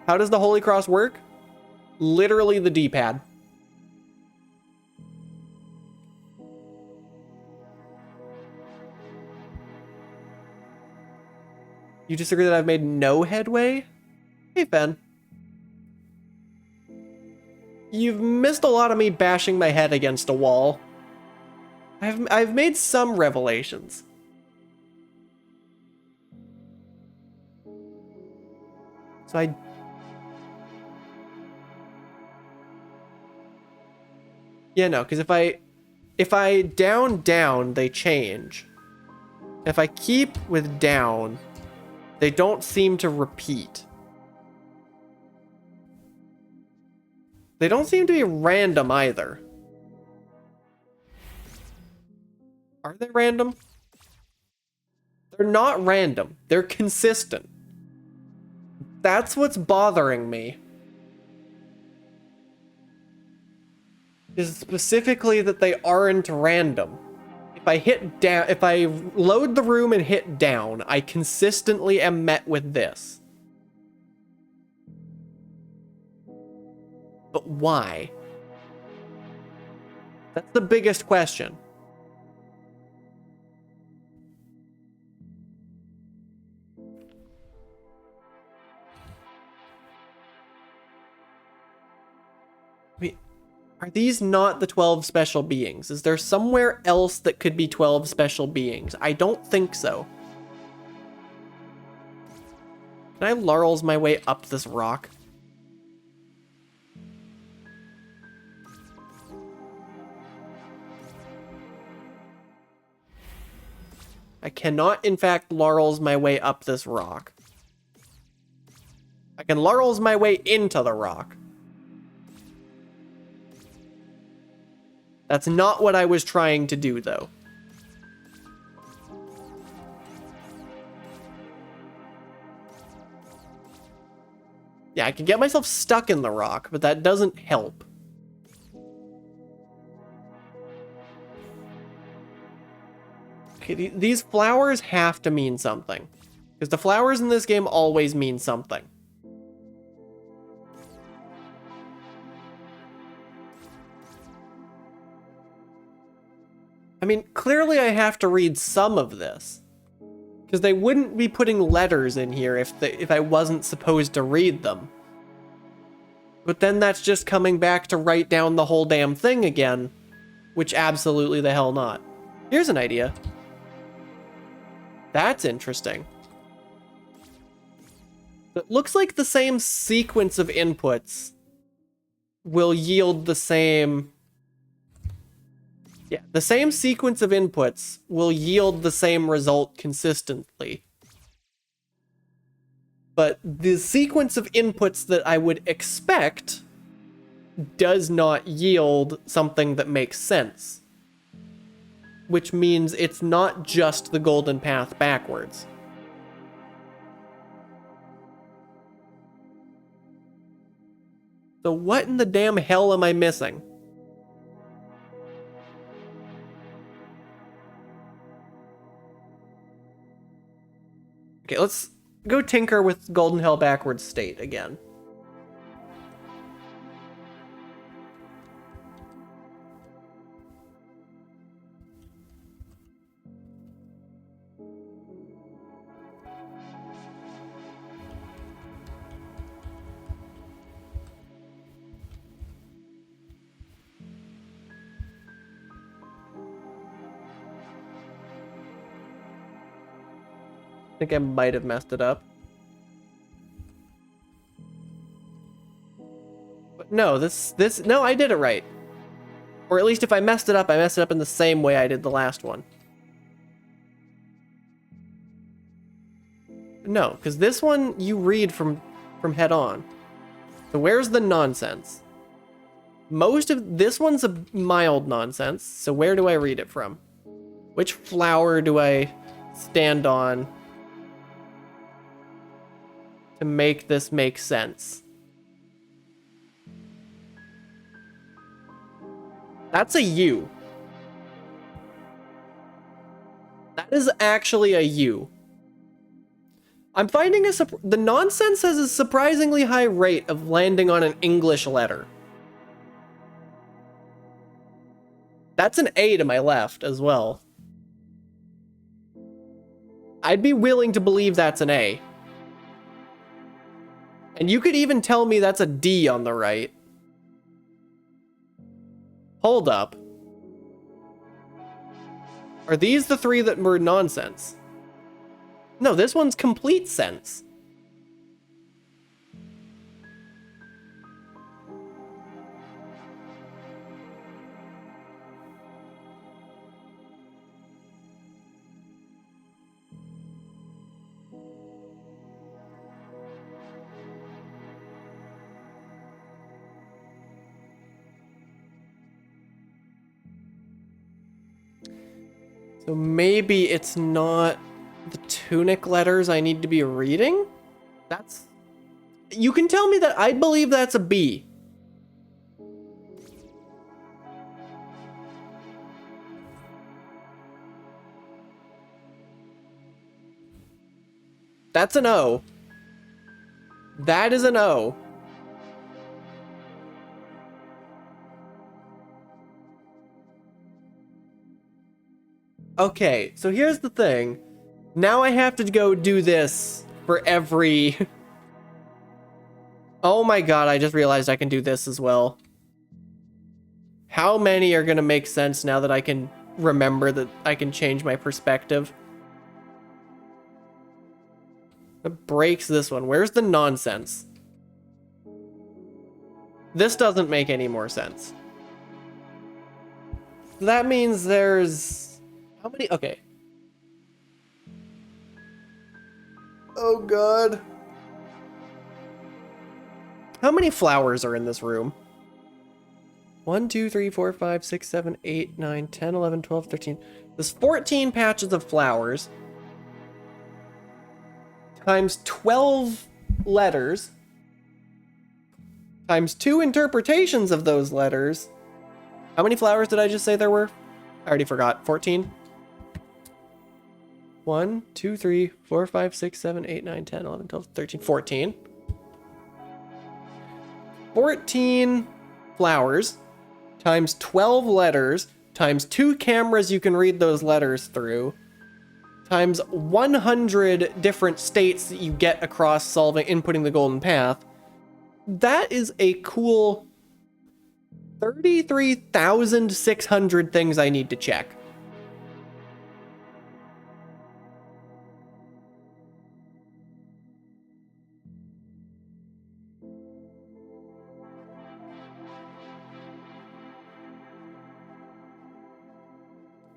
How does the Holy Cross work? Literally the D-pad. You disagree that I've made no headway? Hey, Ben. You've missed a lot of me bashing my head against a wall. I've made some revelations. So yeah, no, because if I down, they change. If I keep with down, they don't seem to repeat. They don't seem to be random either. Are they random? They're not random. They're consistent. That's what's bothering me. Is specifically that they aren't random. If I hit down, if I load the room and hit down, I consistently am met with this. But why? That's the biggest question. Wait, are these not the 12 special beings? Is there somewhere else that could be 12 special beings? I don't think so. Can I Laurels my way up this rock? I cannot, in fact, Laurels my way up this rock. I can Laurels my way into the rock. That's not what I was trying to do, though. Yeah, I can get myself stuck in the rock, but that doesn't help. Okay, these flowers have to mean something. Because the flowers in this game always mean something. I mean, clearly I have to read some of this. Because they wouldn't be putting letters in here if I wasn't supposed to read them. But then that's just coming back to write down the whole damn thing again. Which absolutely the hell not. Here's an idea. That's interesting. It looks like the same sequence of inputs will yield the same... Yeah, the same sequence of inputs will yield the same result consistently. but the sequence of inputs that I would expect does not yield something that makes sense. Which means it's not just the golden path backwards. So what in the damn hell am I missing? Okay, let's go tinker with golden hell backwards state again. I think I might have messed it up. But no, no, I did it right. Or at least if I messed it up in the same way I did the last one. No, because this one you read from head on. So where's the nonsense? Most of this one's a mild nonsense, so where do I read it from? Which flower do I stand on to make this make sense? That's a U. That is actually a U. I'm finding the nonsense has a surprisingly high rate of landing on an English letter. That's an A to my left as well. I'd be willing to believe that's an A. And you could even tell me that's a D on the right. Hold up. Are these the three that were nonsense? No, this one's complete sense. So maybe it's not the TUNIC letters I need to be reading? That's... You can tell me that I believe that's a B. That's an O. That is an O. Okay, so here's the thing. Now I have to go do this for every... Oh my god, I just realized I can do this as well. How many are gonna make sense now that I can remember that I can change my perspective? It breaks this one. Where's the nonsense? This doesn't make any more sense. That means there's... How many? Okay. Oh god. How many flowers are in this room? 1, 2, 3, 4, 5, 6, 7, 8, 9, 10, 11, 12, 13. There's 14 patches of flowers. Times 12 letters. Times 2 interpretations of those letters. How many flowers did I just say there were? I already forgot. 14? 1, 2, 3, 4, 5, 6, 7, 8, 9, 10, 11, 12, 13, 14. 14 flowers times 12 letters times 2 cameras you can read those letters through times 100 different states that you get across inputting the golden path. That is a cool 33,600 things I need to check.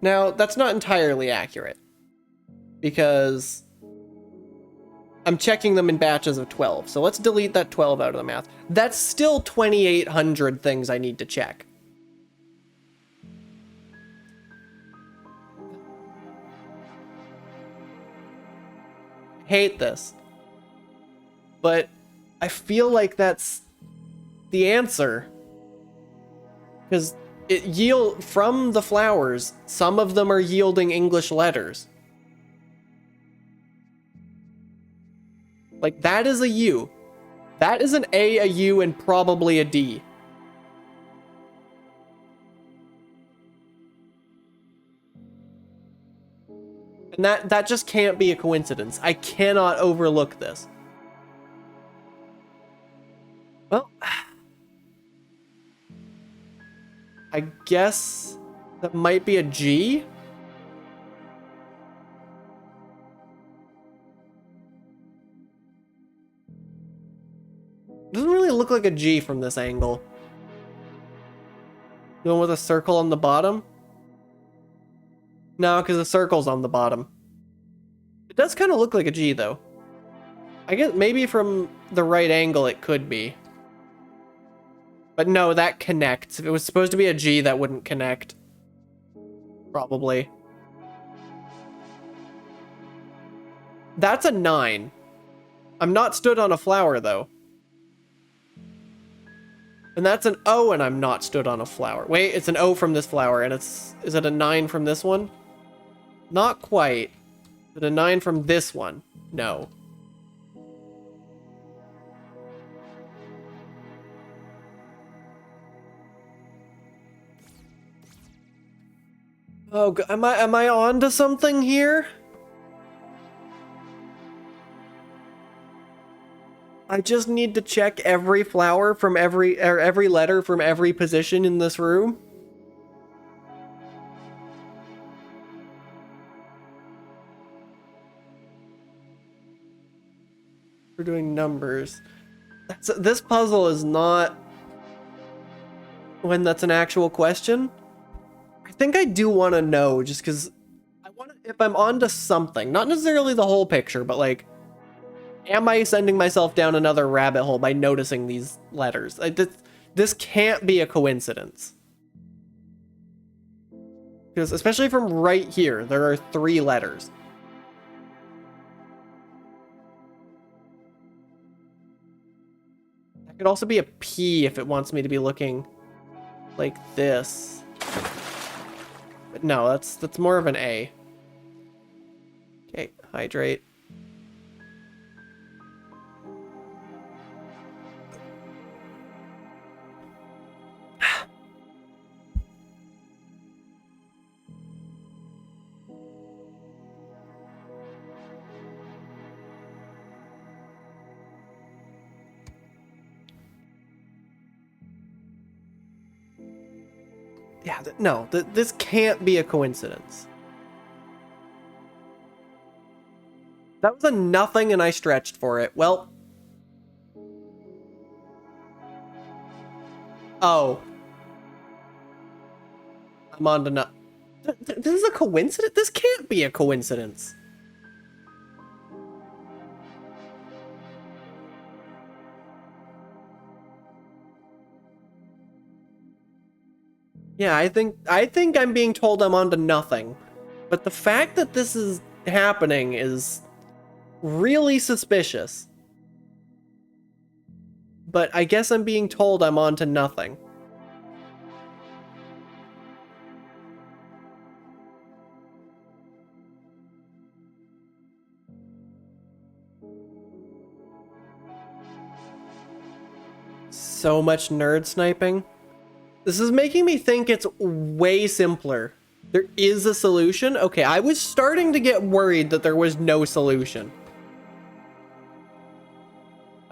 Now, that's not entirely accurate, because I'm checking them in batches of 12. So let's delete that 12 out of the math. That's still 2,800 things I need to check. Hate this. But I feel like that's the answer. Because it yield from the flowers, some of them are yielding English letters. Like, that is a U. That is an A, a U, and probably a D. And that just can't be a coincidence. I cannot overlook this. Well, I guess that might be a G. Doesn't really look like a G from this angle. The one with a circle on the bottom? No, because the circle's on the bottom. It does kind of look like a G, though. I guess maybe from the right angle it could be. But no, that connects. If it was supposed to be a G, that wouldn't connect. Probably. That's a 9. I'm not stood on a flower, though. And that's an O, and I'm not stood on a flower. Wait, it's an O from this flower, and is it a 9 from this one? Not quite. Is it a 9 from this one? No. Oh, am I on to something here? I just need to check every flower from every letter from every position in this room. We're doing numbers. This puzzle is not when that's an actual question. I think I do want to know, just because I want to, if I'm onto something, not necessarily the whole picture, but like, am I sending myself down another rabbit hole by noticing these letters? This can't be a coincidence. Because especially from right here, there are 3 letters. That could also be a P if it wants me to be looking like this. But no, that's more of an A. Okay, hydrate. Yeah, no, this can't be a coincidence. That was a nothing and I stretched for it. Well. Oh. I'm on to no. This is a coincidence? This can't be a coincidence. Yeah, I think I'm being told I'm on to nothing. But the fact that this is happening is really suspicious. But I guess I'm being told I'm on to nothing. So much nerd sniping. This is making me think it's way simpler. There is a solution? Okay, I was starting to get worried that there was no solution.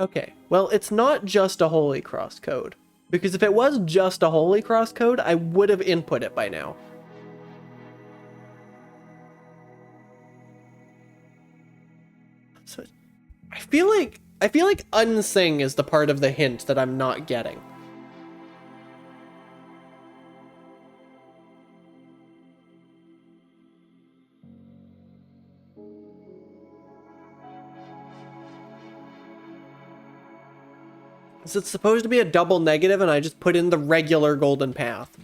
Okay, well, it's not just a Holy Cross code. Because if it was just a Holy Cross code, I would have input it by now. So, I feel like unsing is the part of the hint that I'm not getting. So it's supposed to be a double negative, and I just put in the regular golden path.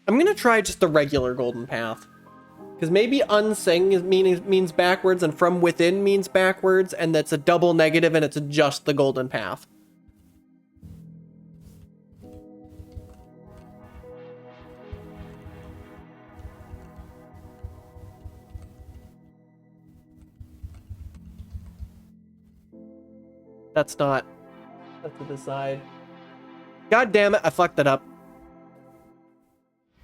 I'm gonna try just the regular golden path. Because maybe unsing means backwards and from within means backwards, and that's a double negative and it's just the golden path. That's not. That's to the side. God damn it, I fucked it up.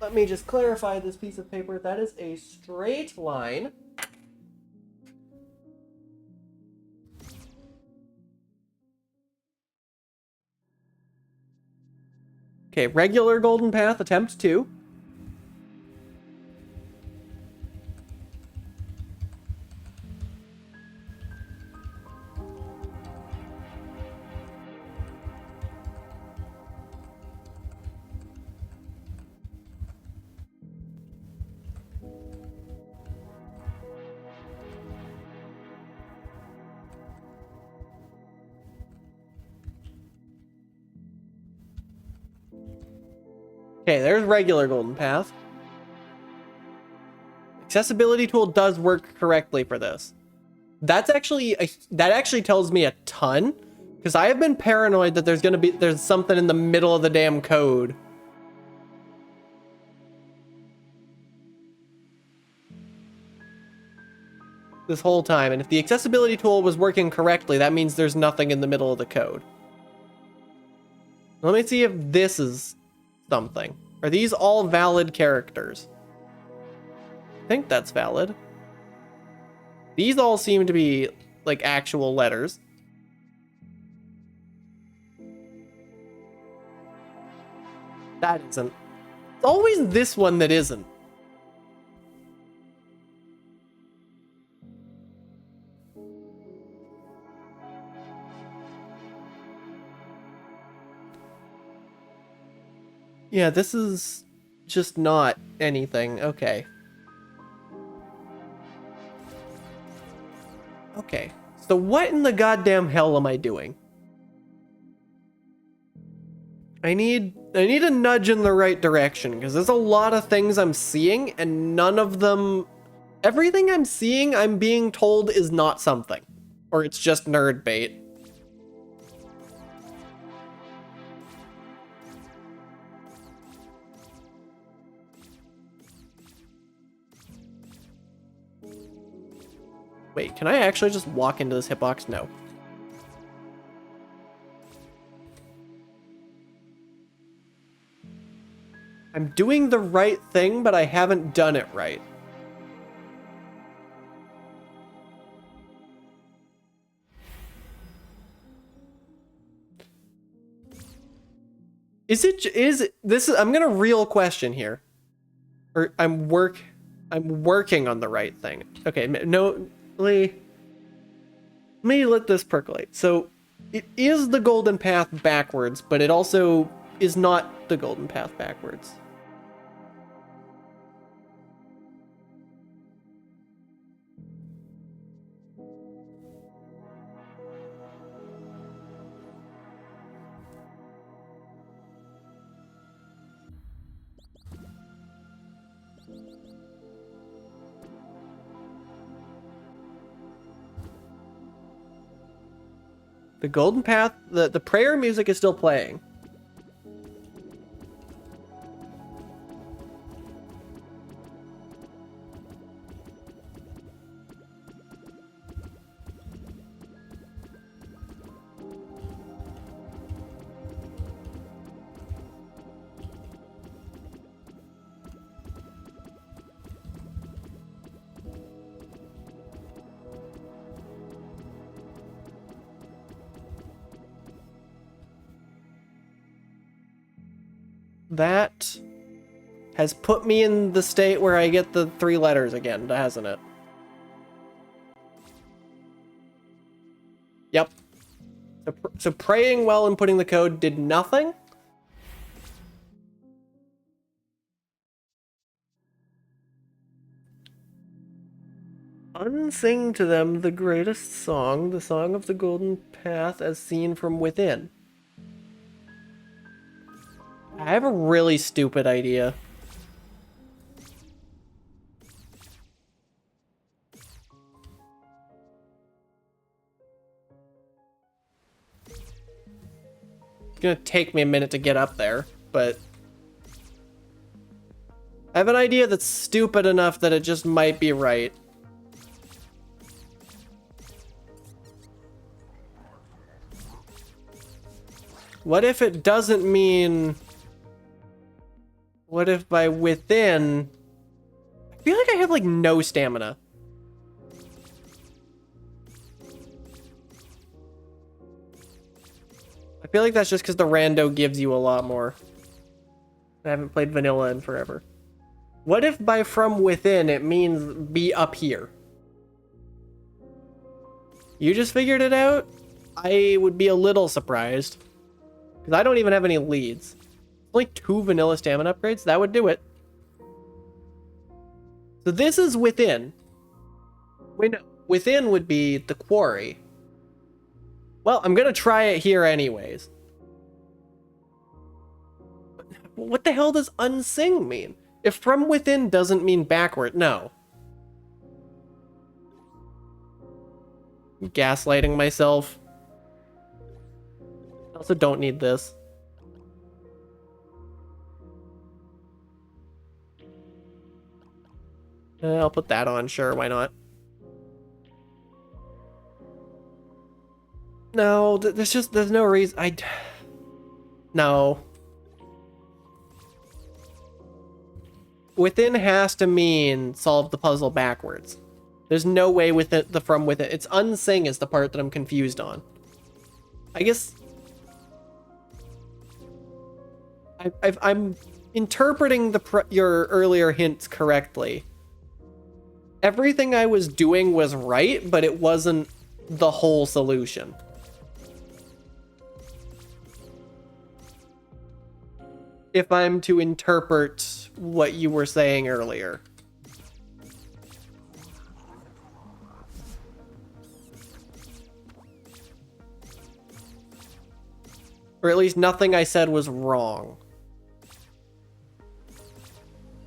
Let me just clarify this piece of paper. That is a straight line. Okay, regular golden path, attempt 2. Okay, there's regular golden path. Accessibility tool does work correctly for this. That actually tells me a ton, because I have been paranoid that there's something in the middle of the damn code. This whole time, and if the accessibility tool was working correctly, that means there's nothing in the middle of the code. Let me see if this is something. Are these all valid characters? I think that's valid. These all seem to be like actual letters. That isn't. It's always this one that isn't. Yeah, this is just not anything. Okay. Okay. So what in the goddamn hell am I doing? I need a nudge in the right direction, because there's a lot of things I'm seeing and none of them, everything I'm seeing I'm being told is not something, or it's just nerd bait. Wait, can I actually just walk into this hitbox? No. I'm doing the right thing, but I haven't done it right. I'm gonna real question here. Or I'm working on the right thing. Okay, no, let me let this percolate. So it is the golden path backwards, but it also is not the golden path backwards. The golden path, the prayer music is still playing. That has put me in the state where I get the 3 letters again, hasn't it? Yep. So praying well and putting the code did nothing? Unsing to them the greatest song, the song of the golden path as seen from within. I have a really stupid idea. It's gonna take me a minute to get up there, but I have an idea that's stupid enough that it just might be right. What if it doesn't mean... What if by within... I feel like I have, like, no stamina. I feel like that's just because the rando gives you a lot more. I haven't played vanilla in forever. What if by from within it means be up here? You just figured it out? I would be a little surprised. Because I don't even have any leads. Only 2 vanilla stamina upgrades? That would do it. So this is within. Wait, no. Within would be the quarry. Well, I'm going to try it here anyways. What the hell does unsing mean? If from within doesn't mean backward, no. I'm gaslighting myself. I also don't need this. I'll put that on, sure, why not? No, there's no reason. No. Within has to mean solve the puzzle backwards. There's no way with it, the from within. It's unsing is the part that I'm confused on. I guess... I'm interpreting your earlier hints correctly. Everything I was doing was right, but it wasn't the whole solution. If I'm to interpret what you were saying earlier. Or at least nothing I said was wrong.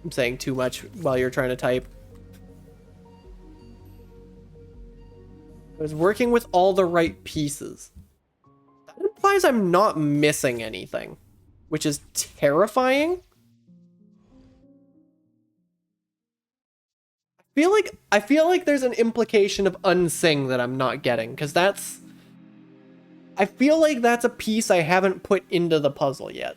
I'm saying too much while you're trying to type. I was working with all the right pieces. That implies I'm not missing anything, which is terrifying. I feel like there's an implication of unsing that I'm not getting, because I feel like that's a piece I haven't put into the puzzle yet.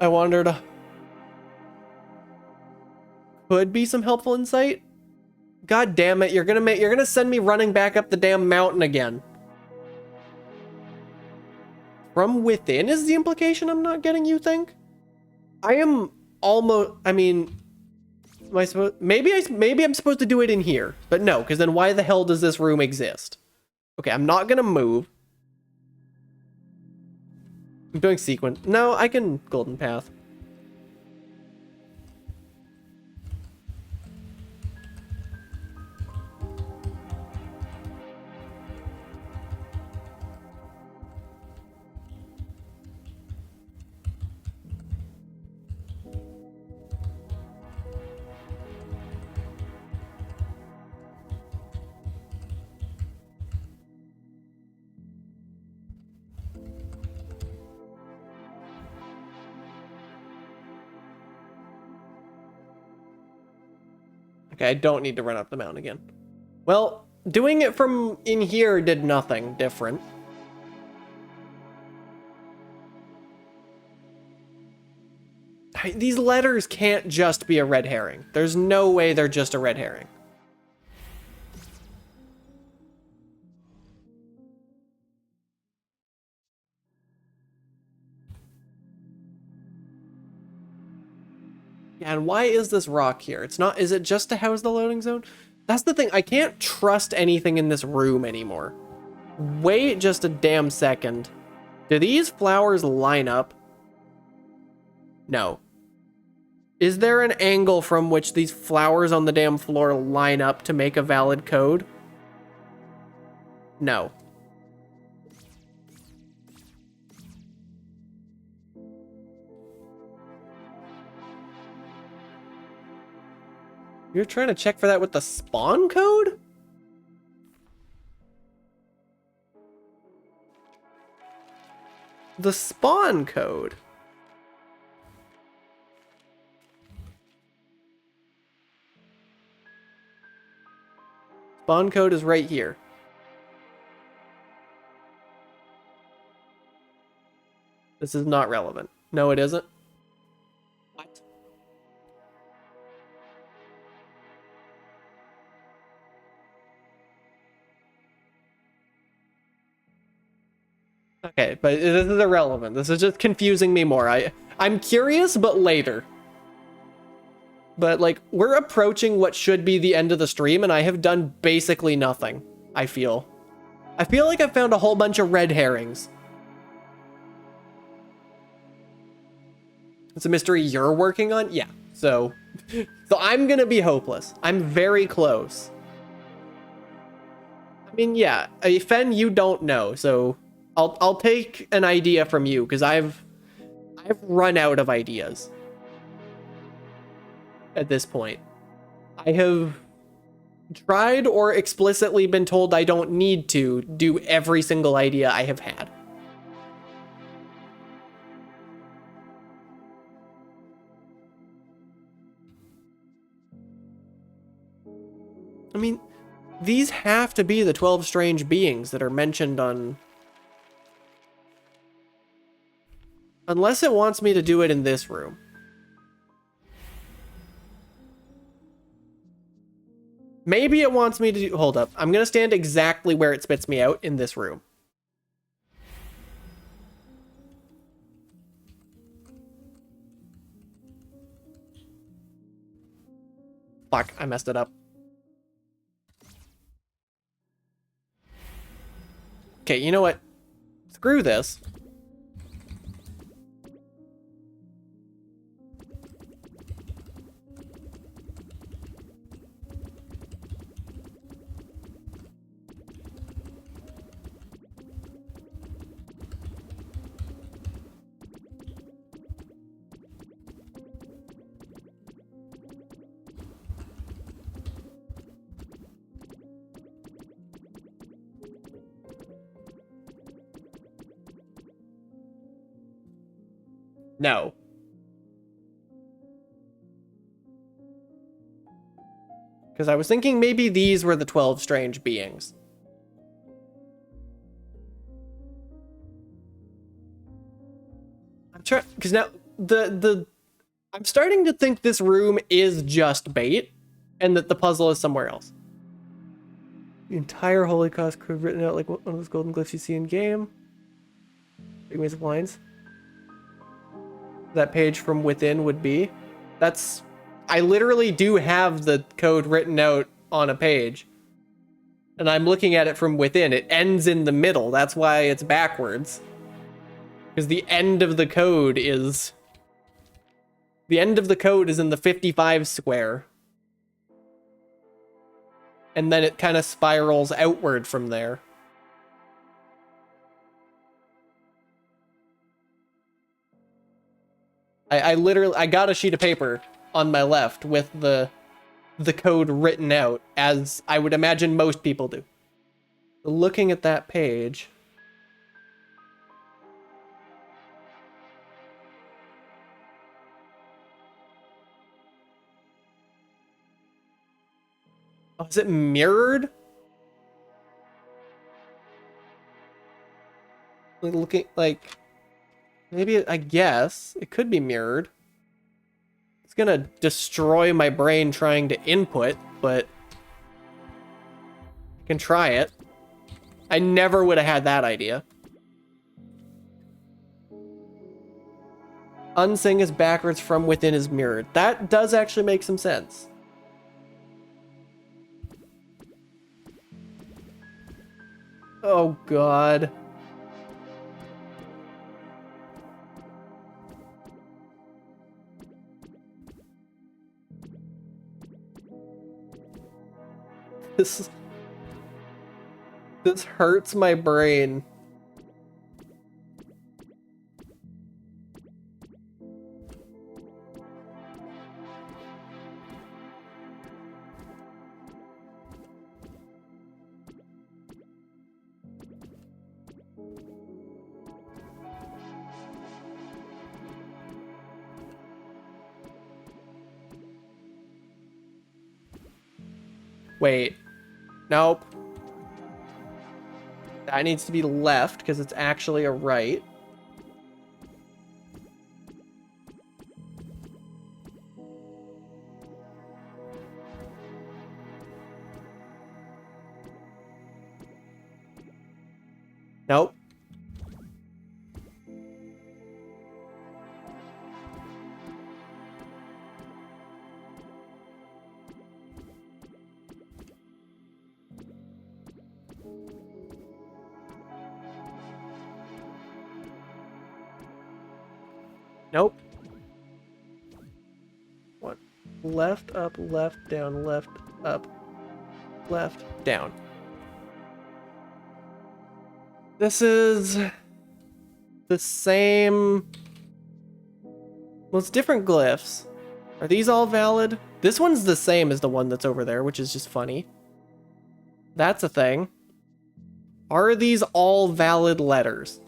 I wondered, could be some helpful insight. God damn it, you're gonna send me running back up the damn mountain again. From within is the implication I'm not getting, you think? I am almost, I mean, am I supposed, maybe I'm supposed to do it in here, but no, because then why the hell does this room exist? Okay, I'm not gonna move. I'm doing sequence. No, I can golden path. Okay, I don't need to run up the mountain again. Well, doing it from in here did nothing different. These letters can't just be a red herring. There's no way they're just a red herring. Yeah, and why is this rock here? It's not, is it just to house the loading zone? That's the thing. I can't trust anything in this room anymore. Wait just a damn second. Do these flowers line up? No. Is there an angle from which these flowers on the damn floor line up to make a valid code? No. You're trying to check for that with the spawn code? The spawn code. Spawn code is right here. This is not relevant. No, it isn't. What? Okay, but this is irrelevant. This is just confusing me more. I'm curious, but later. But, like, we're approaching what should be the end of the stream, and I have done basically nothing, I feel. I feel like I've found a whole bunch of red herrings. It's a mystery you're working on? Yeah, so I'm gonna be hopeless. I'm very close. I mean, yeah, Fen, you don't know, so I'll take an idea from you, because I've run out of ideas at this point. I have tried or explicitly been told I don't need to do every single idea I have had. I mean, these have to be the 12 strange beings that are mentioned on... Unless it wants me to do it in this room. Maybe it wants me to do... Hold up. I'm going to stand exactly where it spits me out in this room. Fuck, I messed it up. Okay, you know what? Screw this. No. Because I was thinking maybe these were the 12 strange beings. I'm trying... Because now, I'm starting to think this room is just bait, and that the puzzle is somewhere else. The entire Holocaust code written out like one of those golden glyphs you see in game. Big maze of lines. That page from within would be. That's... I literally do have the code written out on a page. And I'm looking at it from within. It ends in the middle. That's why it's backwards. Because the end of the code is... The end of the code is in the 55 square. And then it kind of spirals outward from there. I literally... I got a sheet of paper on my left with the code written out, as I would imagine most people do. Looking at that page... Oh, is it mirrored? Looking like... Maybe, I guess, it could be mirrored. It's gonna destroy my brain trying to input, but... I can try it. I never would have had that idea. Unsing is backwards, from within is mirrored. That does actually make some sense. Oh god. This this hurts my brain. Wait. Nope. That needs to be left because it's actually a right. Nope. Nope. What? Left, up, left, down, left, up, left, down. This is the same. Well, it's different glyphs. Are these all valid? This one's the same as the one that's over there, which is just funny. That's a thing. Are these all valid letters?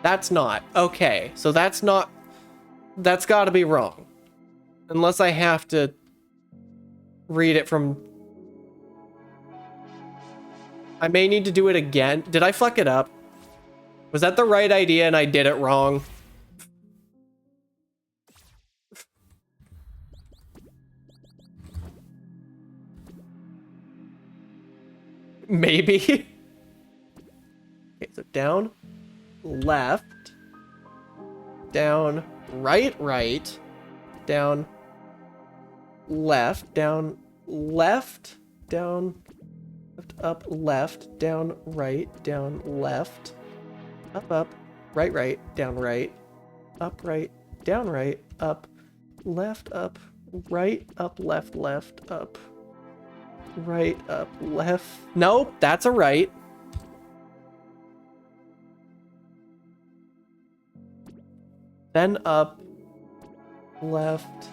That's not. Okay, so that's not... That's gotta be wrong. Unless I have to read it from... I may need to do it again. Did I fuck it up? Was that the right idea and I did it wrong? Maybe. Okay, so down, left, down, right, right, down, left, down, left, down, left, up, left, down, right, left, up, right, right, down, right, up, left, up, right, up, left. Nope, that's a right. Then up, left.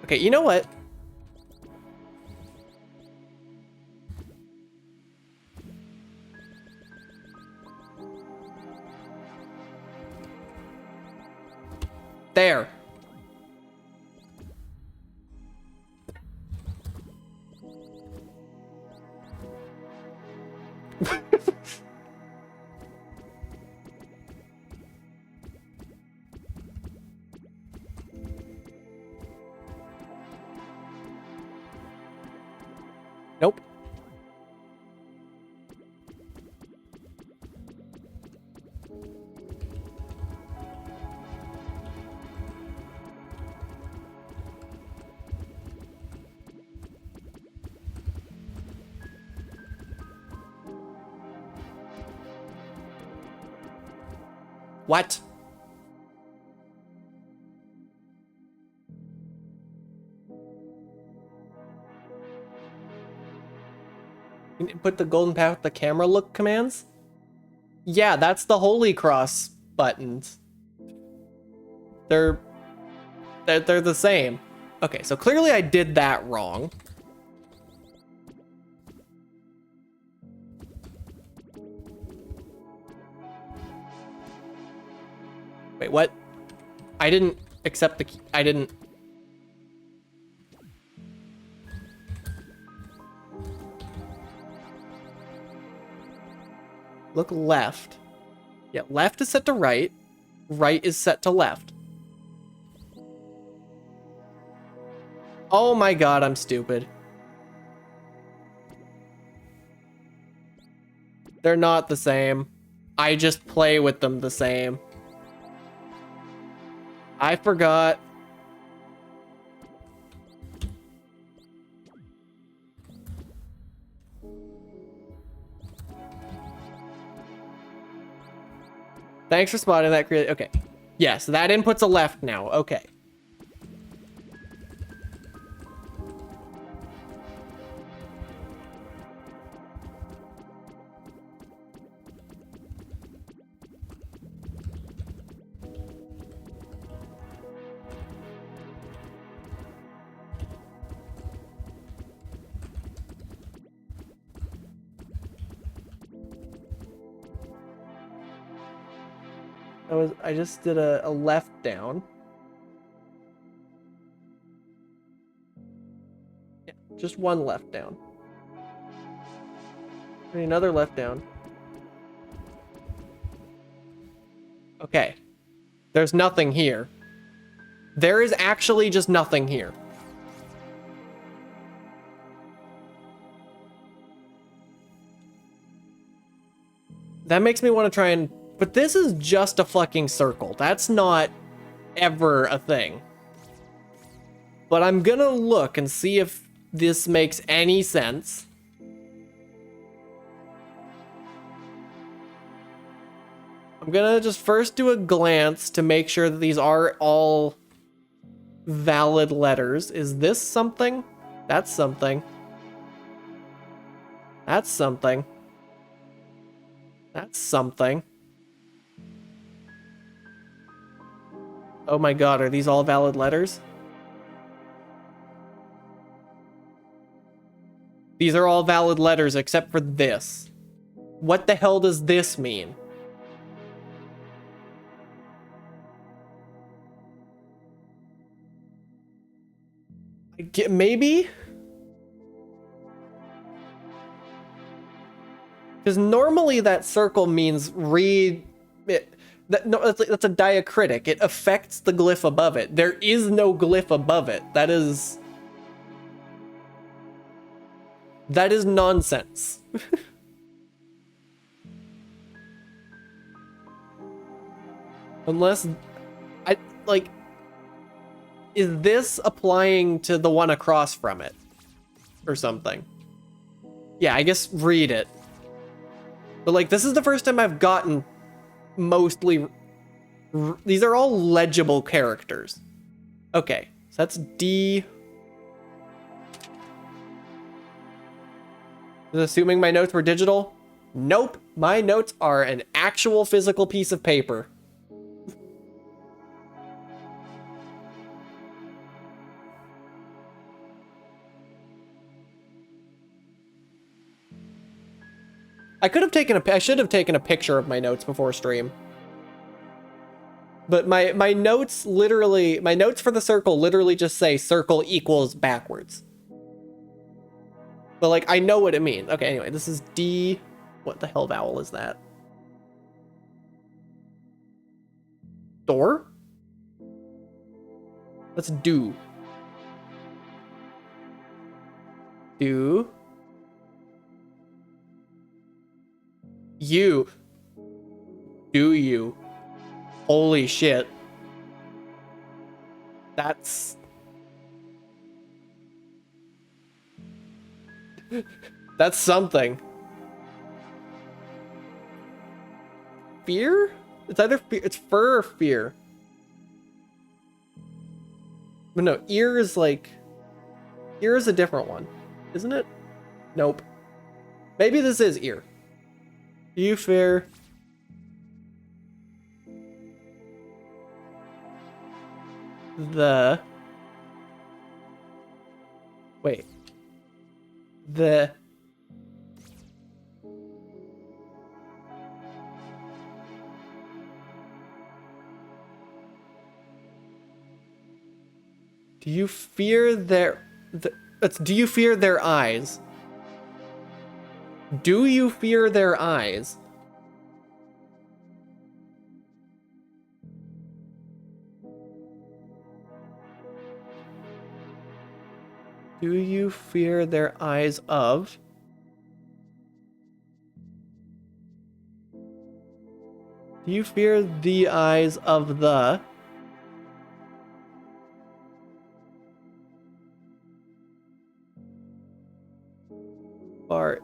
Okay, you know what? There. Nope. What? Put the golden path with the camera look commands? Yeah, that's the Holy Cross buttons. They're the same. Okay, so clearly I did that wrong. Wait, what? I didn't accept the key. I didn't. Look left. Yeah, left is set to right. Right is set to left. Oh my god, I'm stupid. They're not the same. I just play with them the same. I forgot. Thanks for spotting that. Okay. Yes, that input's a left now. Okay. I just did a left down. Yeah, just one left down. And another left down. Okay. There's nothing here. There is actually just nothing here. That makes me want to try and... But this is just a fucking circle. That's not ever a thing. But I'm gonna look and see if this makes any sense. I'm gonna just first do a glance to make sure that these are all valid letters. Is this something? That's something. That's something. That's something. Oh my god, are these all valid letters? These are all valid letters except for this. What the hell does this mean? Maybe? Because normally that circle means read it. No, that's a diacritic. It affects the glyph above it. There is no glyph above it. That is nonsense. Unless is this applying to the one across from it or something? Yeah, I guess read it. But this is the first time I've gotten mostly... These are all legible characters. Okay, so that's D. Assuming my notes were digital? Nope, my notes are an actual physical piece of paper. I should have taken a picture of my notes before stream. But my notes for the circle literally just say circle equals backwards. But I know what it means. Okay, anyway, this is D. What the hell vowel is that? Door? Let's do. Do. You. Do you? Holy shit. That's something. Fear? It's either fear, it's fur or fear. But no, ear is ear is a different one, isn't it? Nope. Maybe this is ear. Do you fear? Wait. Do you fear do you fear their eyes? Do you fear their eyes? Do you fear their eyes of? Do you fear the eyes of the? Far.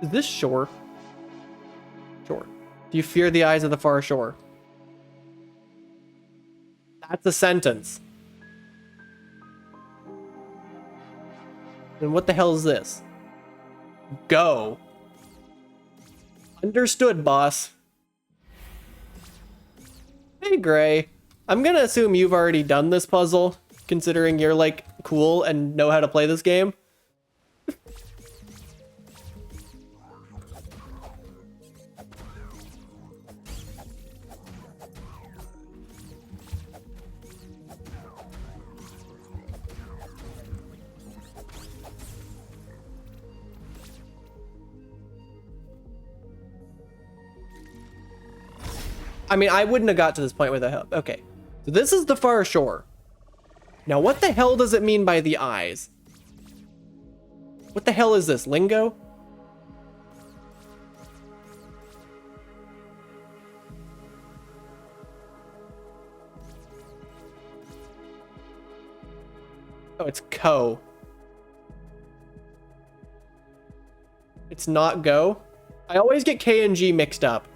Is this shore? Shore. Do you fear the eyes of the far shore? That's a sentence. Then what the hell is this? Go. Understood, boss. Hey, Gray. I'm gonna assume you've already done this puzzle, considering you're, like, cool and know how to play this game. I mean, I wouldn't have got to this point without help. Okay, so this is the far shore. Now, what the hell does it mean by the eyes? What the hell is this, lingo? Oh, it's co. It's not go. I always get K and G mixed up.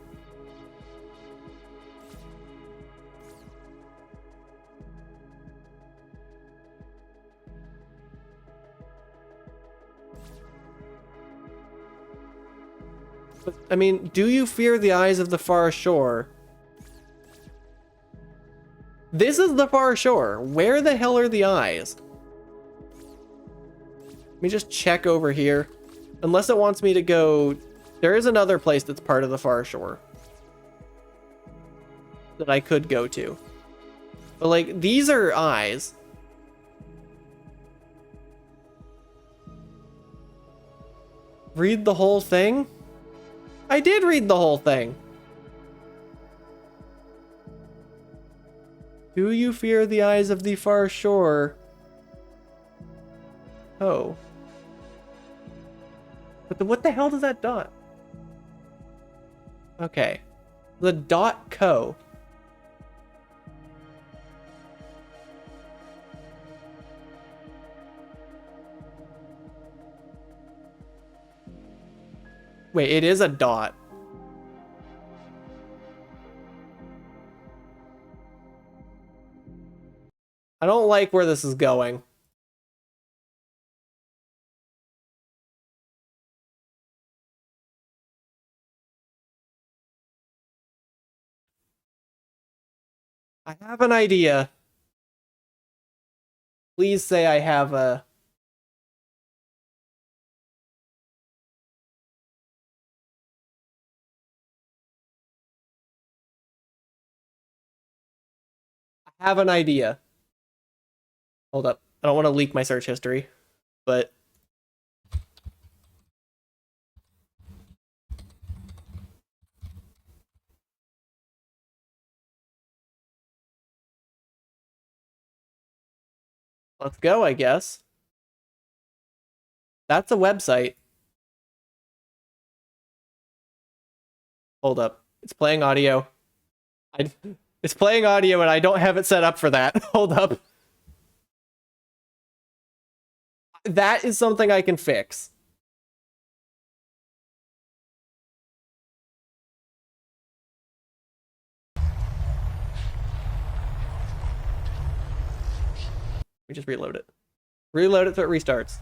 But, I mean, do you fear the eyes of the far shore? This is the far shore. Where the hell are the eyes? Let me just check over here. Unless it wants me to go... There is another place that's part of the far shore that I could go to. But, like, these are eyes. Read the whole thing? I did read the whole thing. Do you fear the eyes of the far shore? Oh. But what the hell does that dot? Okay. The dot co. Wait, it is a dot. I don't like where this is going. I have an idea. Please say I have a... I have an idea. Hold up. I don't want to leak my search history, but... Let's go, I guess. That's a website. Hold up. It's playing audio. It's playing audio and I don't have it set up for that. Hold up. That is something I can fix. We just reload it. Reload it so it restarts.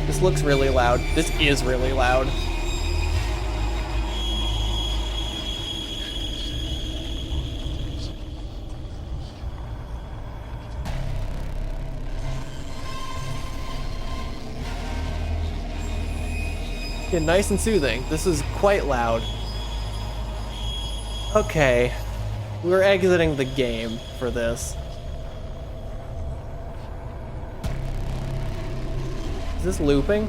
This looks really loud. This is really loud. Yeah, nice and soothing. This is quite loud. Okay. We're exiting the game for this. Is this looping?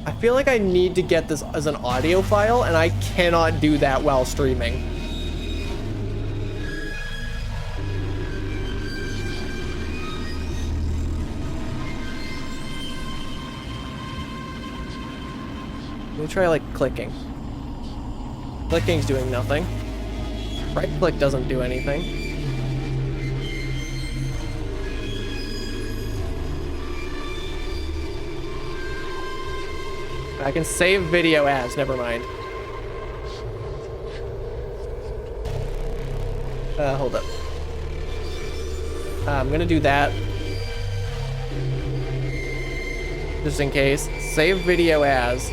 I feel like I need to get this as an audio file, and I cannot do that while streaming. me try like clicking. Clicking's doing nothing. Right click doesn't do anything. I can save video as, never mind. Hold up. I'm gonna do that. Just in case. Save video as.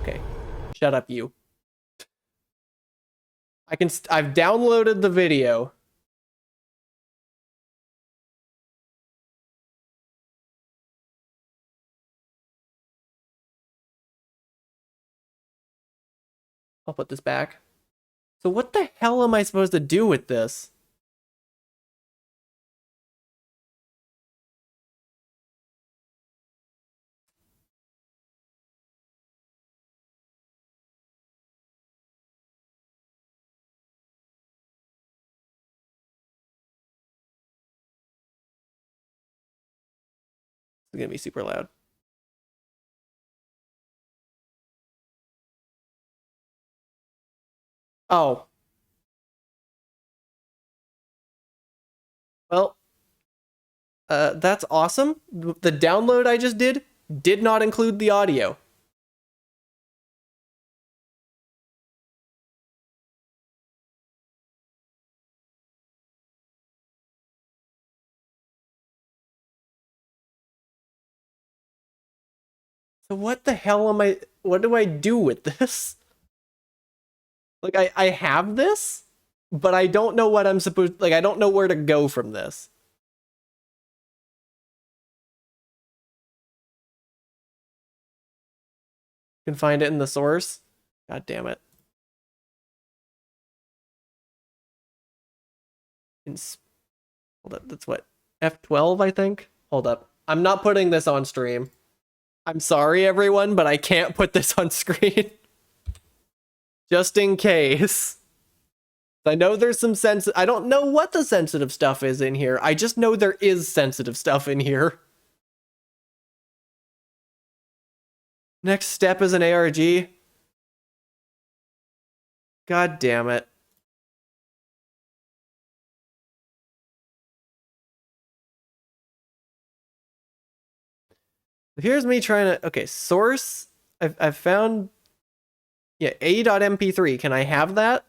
Okay. Shut up, you. I've downloaded the video. I'll put this back. So what the hell am I supposed to do with this? It's gonna be super loud. Oh. Well, that's awesome. The download I just did not include the audio. So what the hell what do I do with this? Like, I have this, but I don't know what I'm supposed, like, I don't know where to go from this. You can find it in the source. God damn it. Hold up, that's what? F12, I think? Hold up. I'm not putting this on stream. I'm sorry, everyone, but I can't put this on screen. Just in case. I know there's some I don't know what the sensitive stuff is in here. I just know there is sensitive stuff in here. Next step is an ARG. God damn it. Here's me trying to, okay, source. I've found, yeah, a.mp3. Can I have that?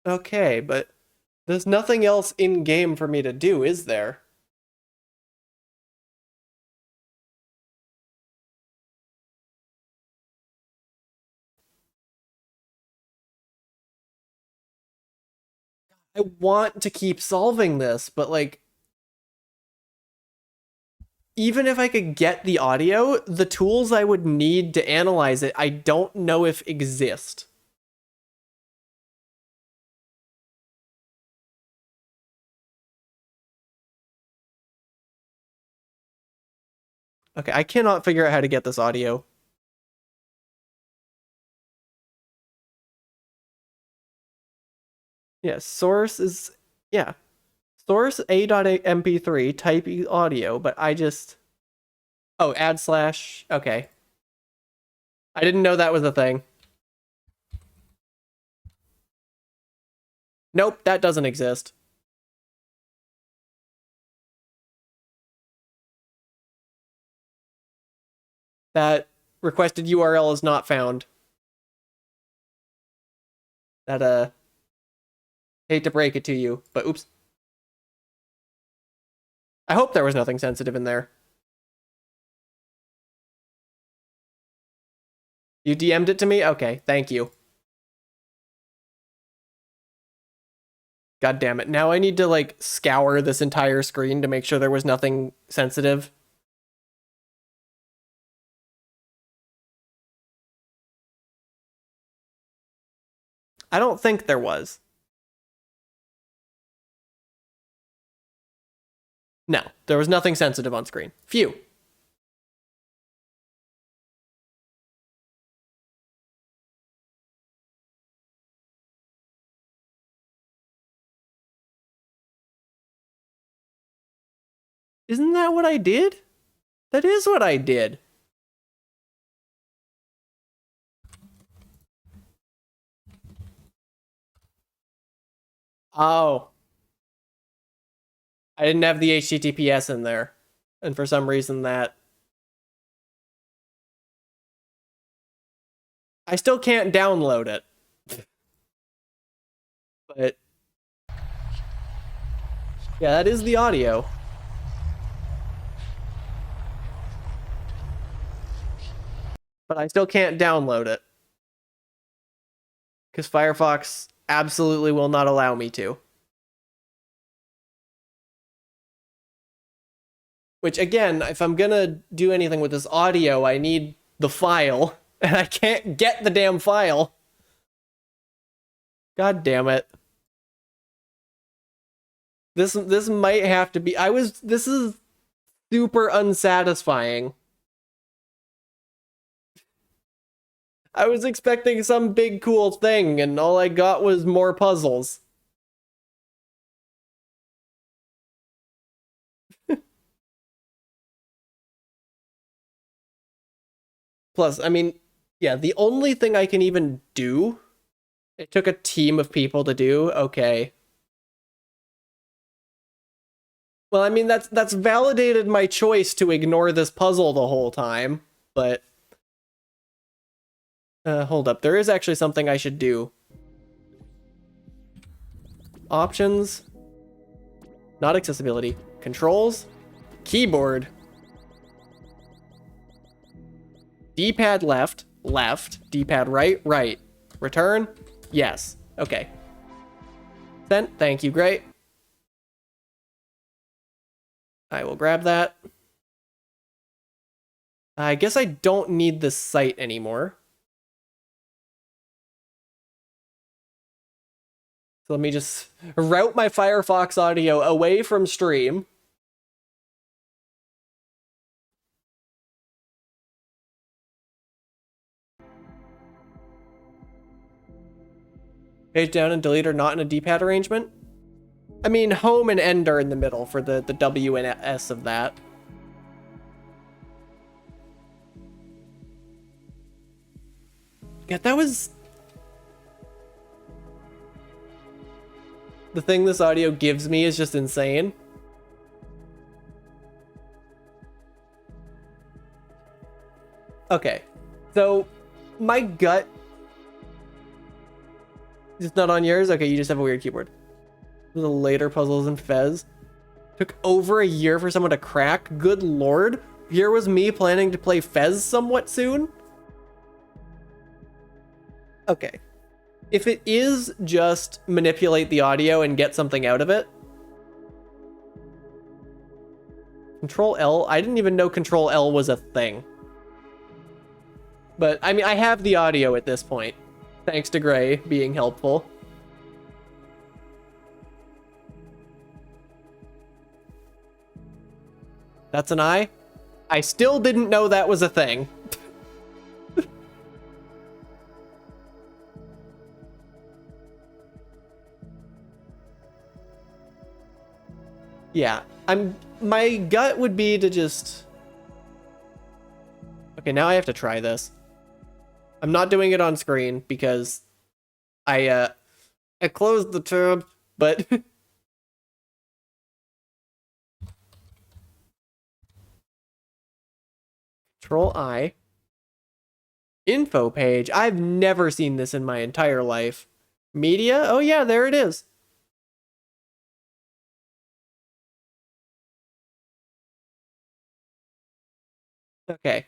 Okay, but there's nothing else in game for me to do, is there? I want to keep solving this, but like, even if I could get the audio, the tools I would need to analyze it, I don't know if exist. Okay, I cannot figure out how to get this audio. Yeah, source is, yeah. Source a.mp3, type audio, but I just, oh, add slash, okay. I didn't know that was a thing. Nope, that doesn't exist. That requested URL is not found. That, hate to break it to you, but oops. I hope there was nothing sensitive in there. You DM'd it to me? Okay, thank you. God damn it. Now I need to, like, scour this entire screen to make sure there was nothing sensitive. I don't think there was. No, there was nothing sensitive on screen. Phew. Isn't that what I did? That is what I did. Oh. I didn't have the HTTPS in there. And for some reason that... I still can't download it. But... yeah, that is the audio. But I still can't download it. Because Firefox absolutely will not allow me to. Which, again, if I'm gonna do anything with this audio, I need the file. And I can't get the damn file. God damn it. This might have to be... this is super unsatisfying. I was expecting some big cool thing, and all I got was more puzzles. Plus, I mean, yeah, the only thing I can even do, it took a team of people to do, okay. Well, I mean, that's validated my choice to ignore this puzzle the whole time, but... hold up, there is actually something I should do. Options. Not accessibility. Controls. Keyboard. D-pad left, left. D-pad right, right. Return. Yes. Okay. Sent. Thank you. Great. I will grab that. I guess I don't need this site anymore. So let me just route my Firefox audio away from stream. Page down and delete are not in a D-pad arrangement. I mean, home and end are in the middle for the W and S of that. Yeah, that was... the thing this audio gives me is just insane. Okay, so my gut... it's not on yours? Okay, you just have a weird keyboard. The later puzzles in Fez. Took over a year for someone to crack? Good lord. Here was me planning to play Fez somewhat soon? Okay. If it is just manipulate the audio and get something out of it. Control L? I didn't even know Control L was a thing. But, I mean, I have the audio at this point. Thanks to Gray being helpful. That's an I? I still didn't know that was a thing. Yeah, my gut would be to just... okay, now I have to try this. I'm not doing it on screen because I closed the tab, but... Control I. Info page. I've never seen this in my entire life. Media? Oh yeah, there it is. Okay.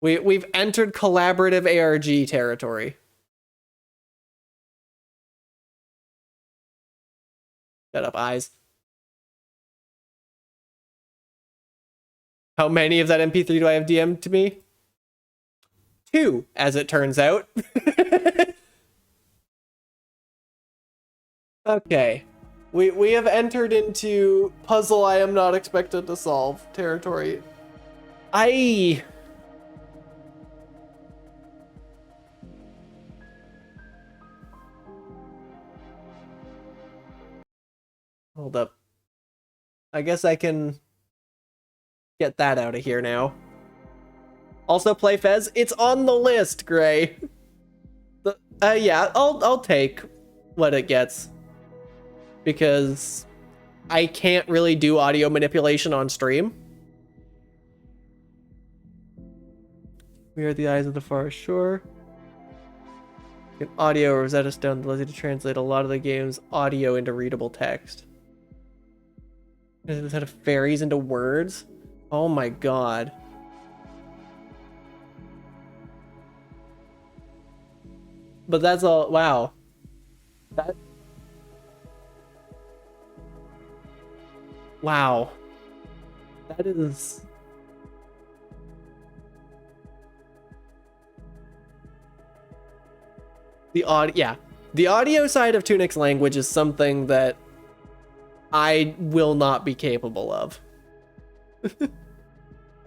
We've entered collaborative ARG territory. Shut up, eyes. How many of that MP3 do I have DM'd to me? 2, as it turns out. Okay. We have entered into puzzle I am not expected to solve territory. Hold up. I guess I can get that out of here now. Also play Fez. It's on the list, Gray. Yeah, I'll take what it gets. Because I can't really do audio manipulation on stream. We are the eyes of the far shore. An audio Rosetta Stone allows you to translate a lot of the game's audio into readable text. Instead of fairies into words? Oh my god. But that's all. Wow. Wow. That is. The audio. Yeah. The audio side of Tunic's language is something that I will not be capable of.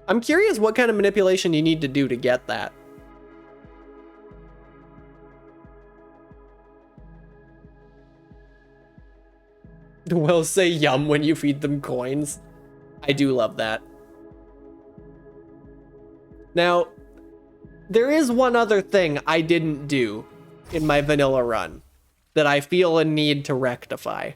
I'm curious what kind of manipulation you need to do to get that. Will say yum when you feed them coins. I do love that. Now, there is one other thing I didn't do in my vanilla run that I feel a need to rectify.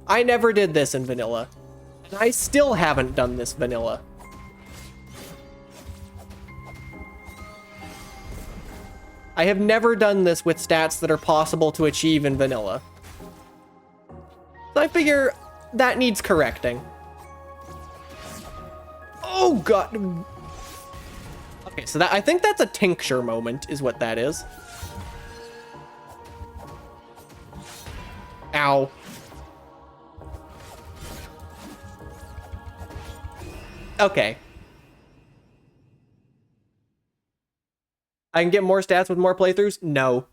I never did this in vanilla, and I still haven't done this vanilla. I have never done this with stats that are possible to achieve in vanilla. So I figure that needs correcting. Oh god. Okay, so that I think that's a tincture moment is what that is. Ow. Okay. I can get more stats with more playthroughs? No.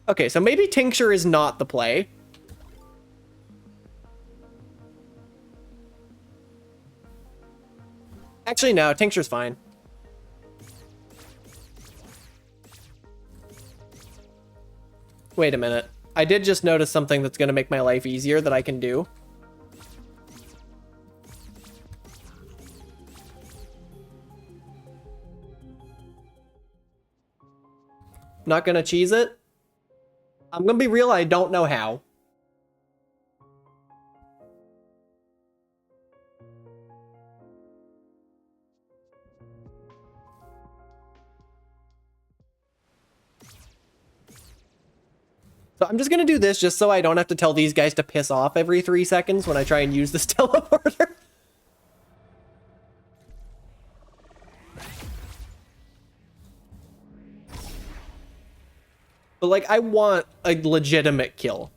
Okay, so maybe Tincture is not the play. Actually, no, Tincture's fine. Wait a minute. I did just notice something that's going to make my life easier that I can do. Not gonna cheese it? I'm gonna be real, I don't know how. So I'm just gonna do this just so I don't have to tell these guys to piss off every 3 seconds when I try and use this teleporter. But like, I want a legitimate kill.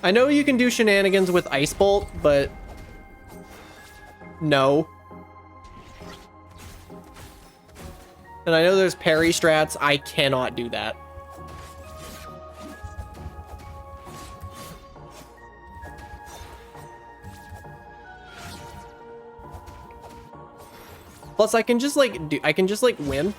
I know you can do shenanigans with Ice Bolt, but no. And I know there's parry strats. I cannot do that. Plus, I can just like win.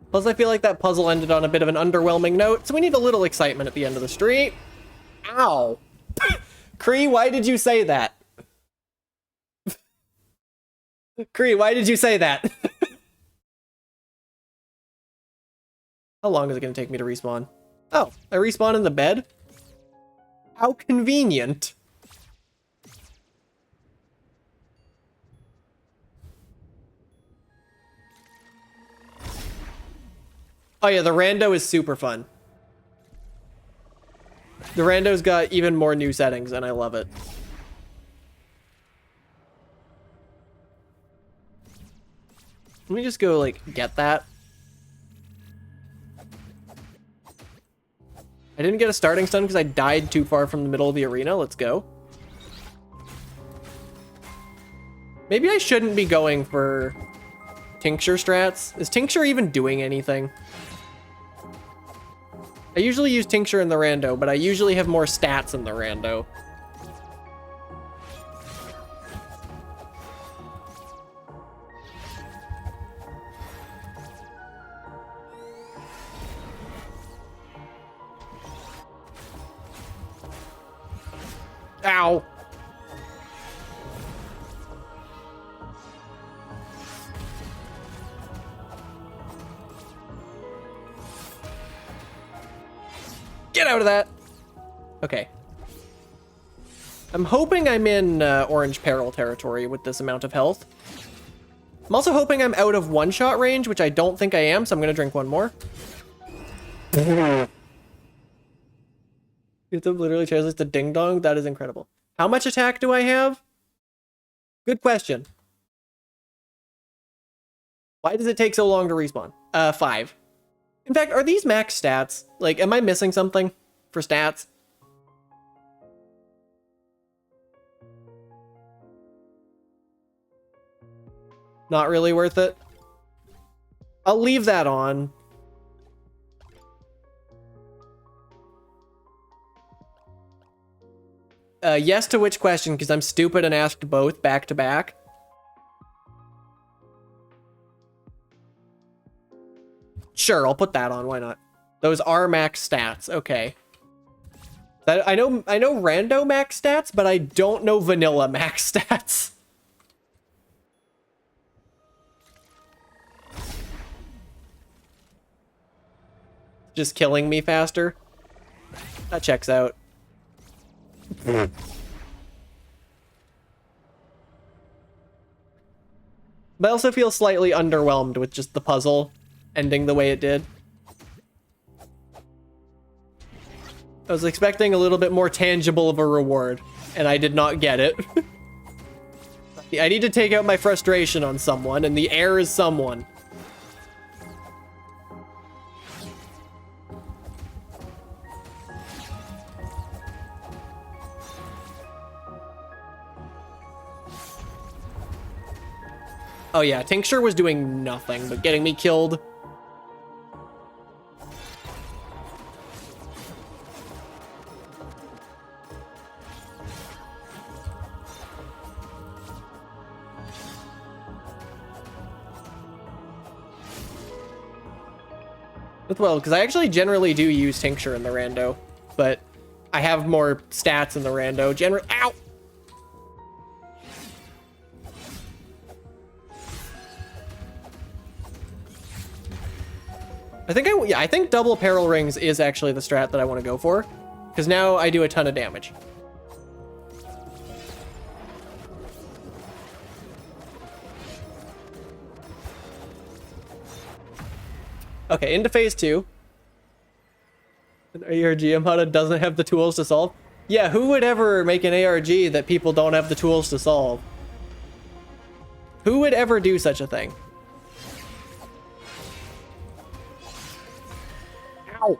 Plus, I feel like that puzzle ended on a bit of an underwhelming note, so we need a little excitement at the end of the street. Ow. Kree, why did you say that? Kree, why did you say that? How long is it going to take me to respawn? Oh, I respawn in the bed? How convenient. Oh yeah, the rando is super fun. The rando's got even more new settings, and I love it. Let me just go, like, get that. I didn't get a starting stun because I died too far from the middle of the arena. Let's go. Maybe I shouldn't be going for tincture strats. Is tincture even doing anything? I usually use tincture in the rando, but I usually have more stats in the rando. Ow. Get out of that. Okay. I'm hoping I'm in orange peril territory with this amount of health. I'm also hoping I'm out of one-shot range, which I don't think I am, so I'm gonna drink one more. YouTube literally translates to ding dong. That is incredible. How much attack do I have? Good question. Why does it take so long to respawn? 5. In fact, are these max stats? Like, am I missing something for stats? Not really worth it. I'll leave that on. Yes to which question? Because I'm stupid and asked both back to back. Sure, I'll put that on. Why not? Those are max stats. Okay. I know rando max stats, but I don't know vanilla max stats. Just killing me faster. That checks out. But I also feel slightly underwhelmed with just the puzzle ending the way it did. I was expecting a little bit more tangible of a reward, and I did not get it. I need to take out my frustration on someone, and the heir is someone. Oh yeah, Tincture was doing nothing but getting me killed. Well, because I actually generally do use Tincture in the rando, but I have more stats in the rando. Ow! I think double peril rings is actually the strat that I want to go for, because now I do a ton of damage. Okay, into phase 2. An ARG Amada doesn't have the tools to solve. Yeah, who would ever make an ARG that people don't have the tools to solve? Who would ever do such a thing? Ow.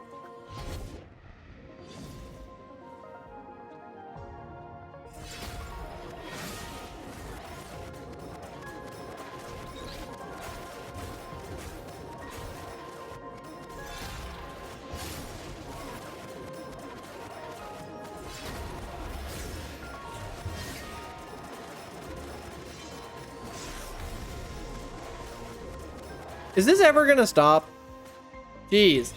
Is this ever gonna stop? Jeez.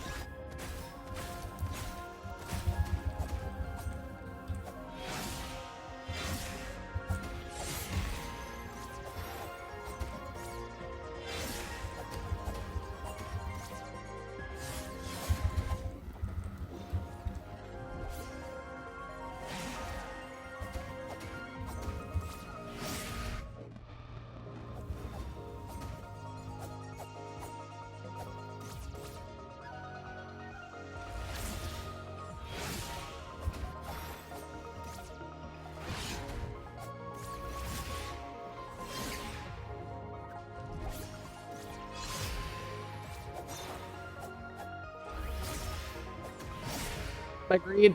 My greed.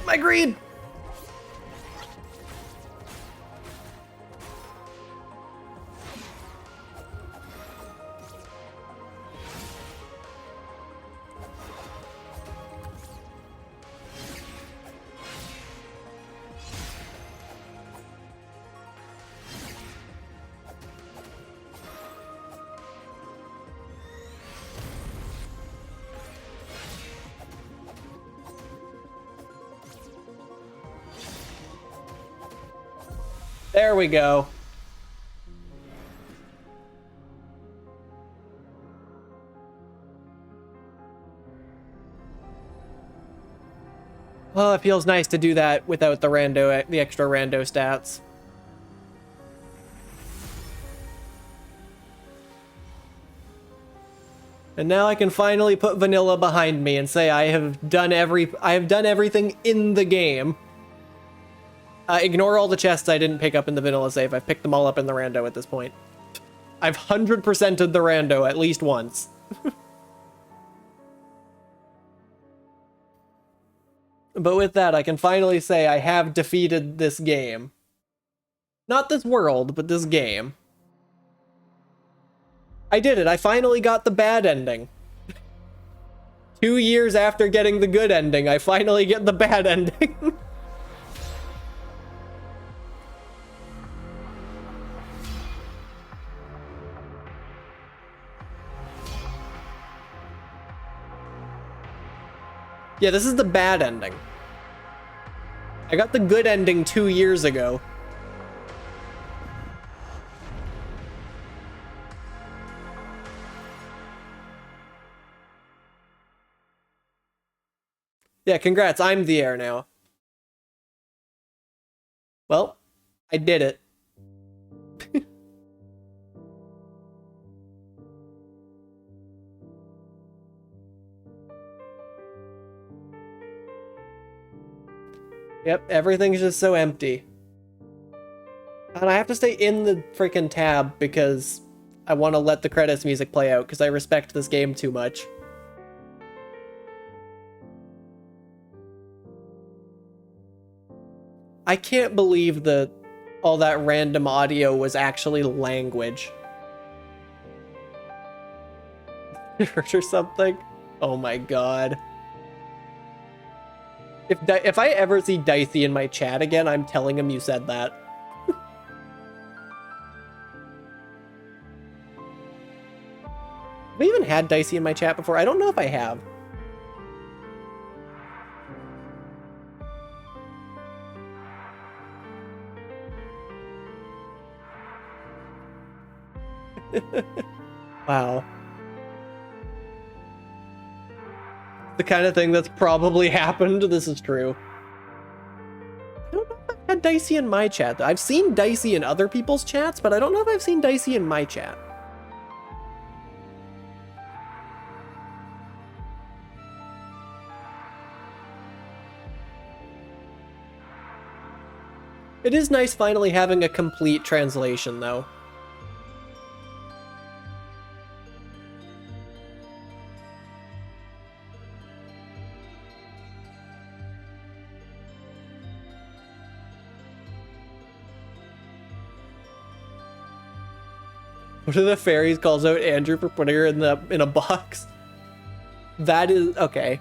My greed. There we go. Oh, it feels nice to do that without the extra rando stats. And now I can finally put vanilla behind me and say I have done everything in the game. Ignore all the chests I didn't pick up in the vanilla save. I've picked them all up in the rando at this point. I've 100%ed the rando at least once. But with that, I can finally say I have defeated this game. Not this world, but this game. I did it. I finally got the bad ending. 2 years after getting the good ending, I finally get the bad ending. Yeah, this is the bad ending. I got the good ending 2 years ago. Yeah, congrats, I'm the heir now. Well, I did it. Yep, everything's just so empty. And I have to stay in the freaking tab because I want to let the credits music play out because I respect this game too much. I can't believe that all that random audio was actually language. Or something? Oh my god. If I ever see Dicey in my chat again, I'm telling him you said that. Have I even had Dicey in my chat before? I don't know if I have. Wow. The kind of thing that's probably happened. This is true. I don't know if I've had Dicey in my chat, though. I've seen Dicey in other people's chats, but I don't know if I've seen Dicey in my chat. It is nice finally having a complete translation, though. One of the fairies calls out Andrew for putting her in a box. That is okay.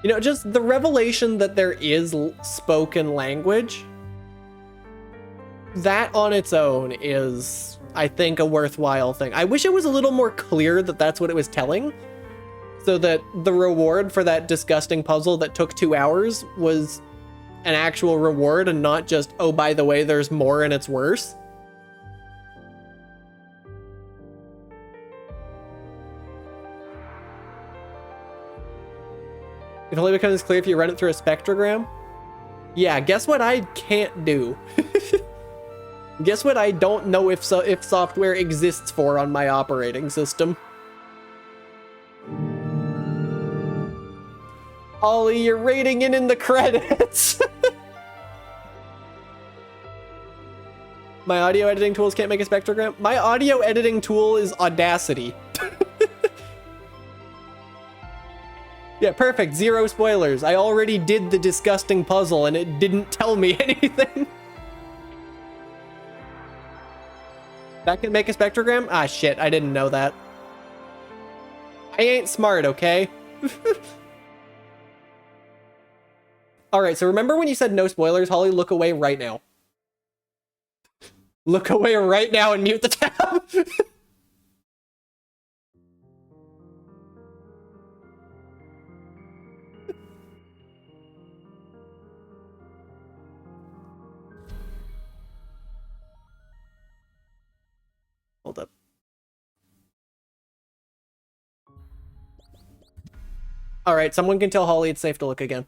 You know, just the revelation that there is spoken language, that on its own is, I think, a worthwhile thing. I wish it was a little more clear that that's what it was telling, so that the reward for that disgusting puzzle that took 2 hours was an actual reward and not just, oh, by the way, there's more and it's worse. It only becomes clear if you run it through a spectrogram. Yeah, guess what I can't do? Guess what I don't know if software exists for on my operating system. Ollie, you're rating in the credits. My audio editing tools can't make a spectrogram. My audio editing tool is Audacity. Yeah, perfect. 0 spoilers. I already did the disgusting puzzle and it didn't tell me anything. That can make a spectrogram? Ah, shit. I didn't know that. I ain't smart, okay? Alright, so remember when you said no spoilers? Holly, look away right now. Look away right now and mute the tab. Hold up. Alright, someone can tell Holly it's safe to look again.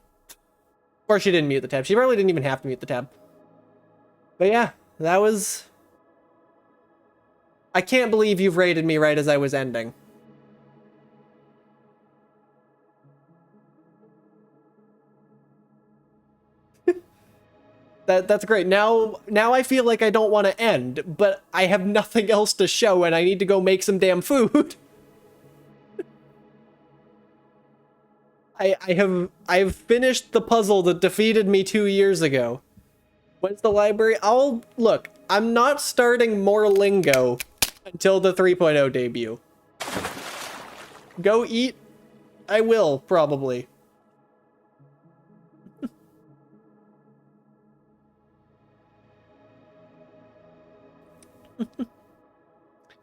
Or she didn't mute the tab. She probably didn't even have to mute the tab. But yeah, that was... I can't believe you've rated me right as I was ending. That's great. Now I feel like I don't want to end, but I have nothing else to show and I need to go make some damn food. I've finished the puzzle that defeated me 2 years ago. When's the library? Look, I'm not starting more lingo until the 3.0 debut. Go eat? I will, probably.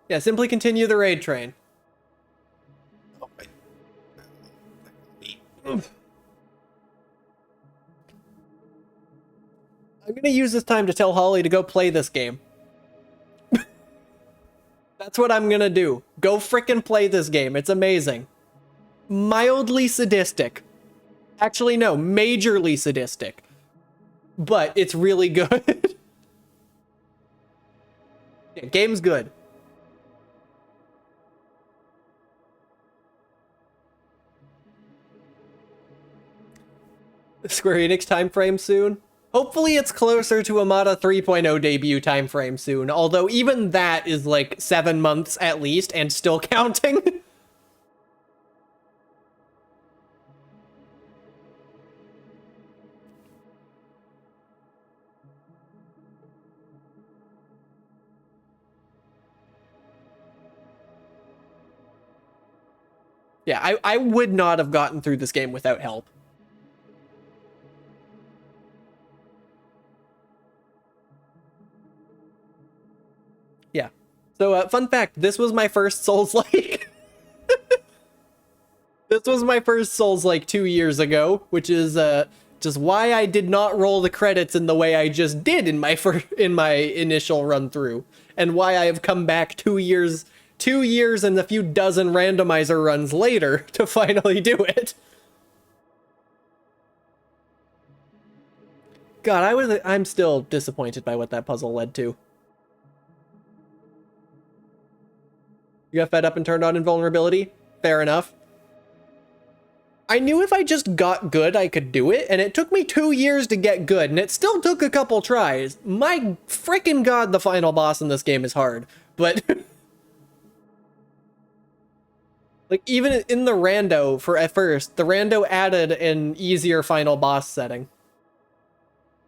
Yeah, simply continue the raid train. I'm gonna use this time to tell Holly to go play this game. That's what I'm gonna do. Go frickin' play this game. It's amazing. Mildly sadistic. Actually, no, majorly sadistic. But it's really good. Yeah, game's good. Square Enix time frame soon? Hopefully it's closer to Amada 3.0 debut time frame soon, although even that is like 7 months at least and still counting. Yeah, I would not have gotten through this game without help. Yeah. So, fun fact, this was my first Souls-like. This was my first Souls-like 2 years ago, which is just why I did not roll the credits in the way I just did in my initial run through, and why I have come back 2 years and a few dozen randomizer runs later to finally do it. God, I'm still disappointed by what that puzzle led to. You got fed up and turned on invulnerability? Fair enough. I knew if I just got good, I could do it, and it took me 2 years to get good, and it still took a couple tries. My frickin' god, the final boss in this game is hard, but... like, even in the rando, at first, the rando added an easier final boss setting.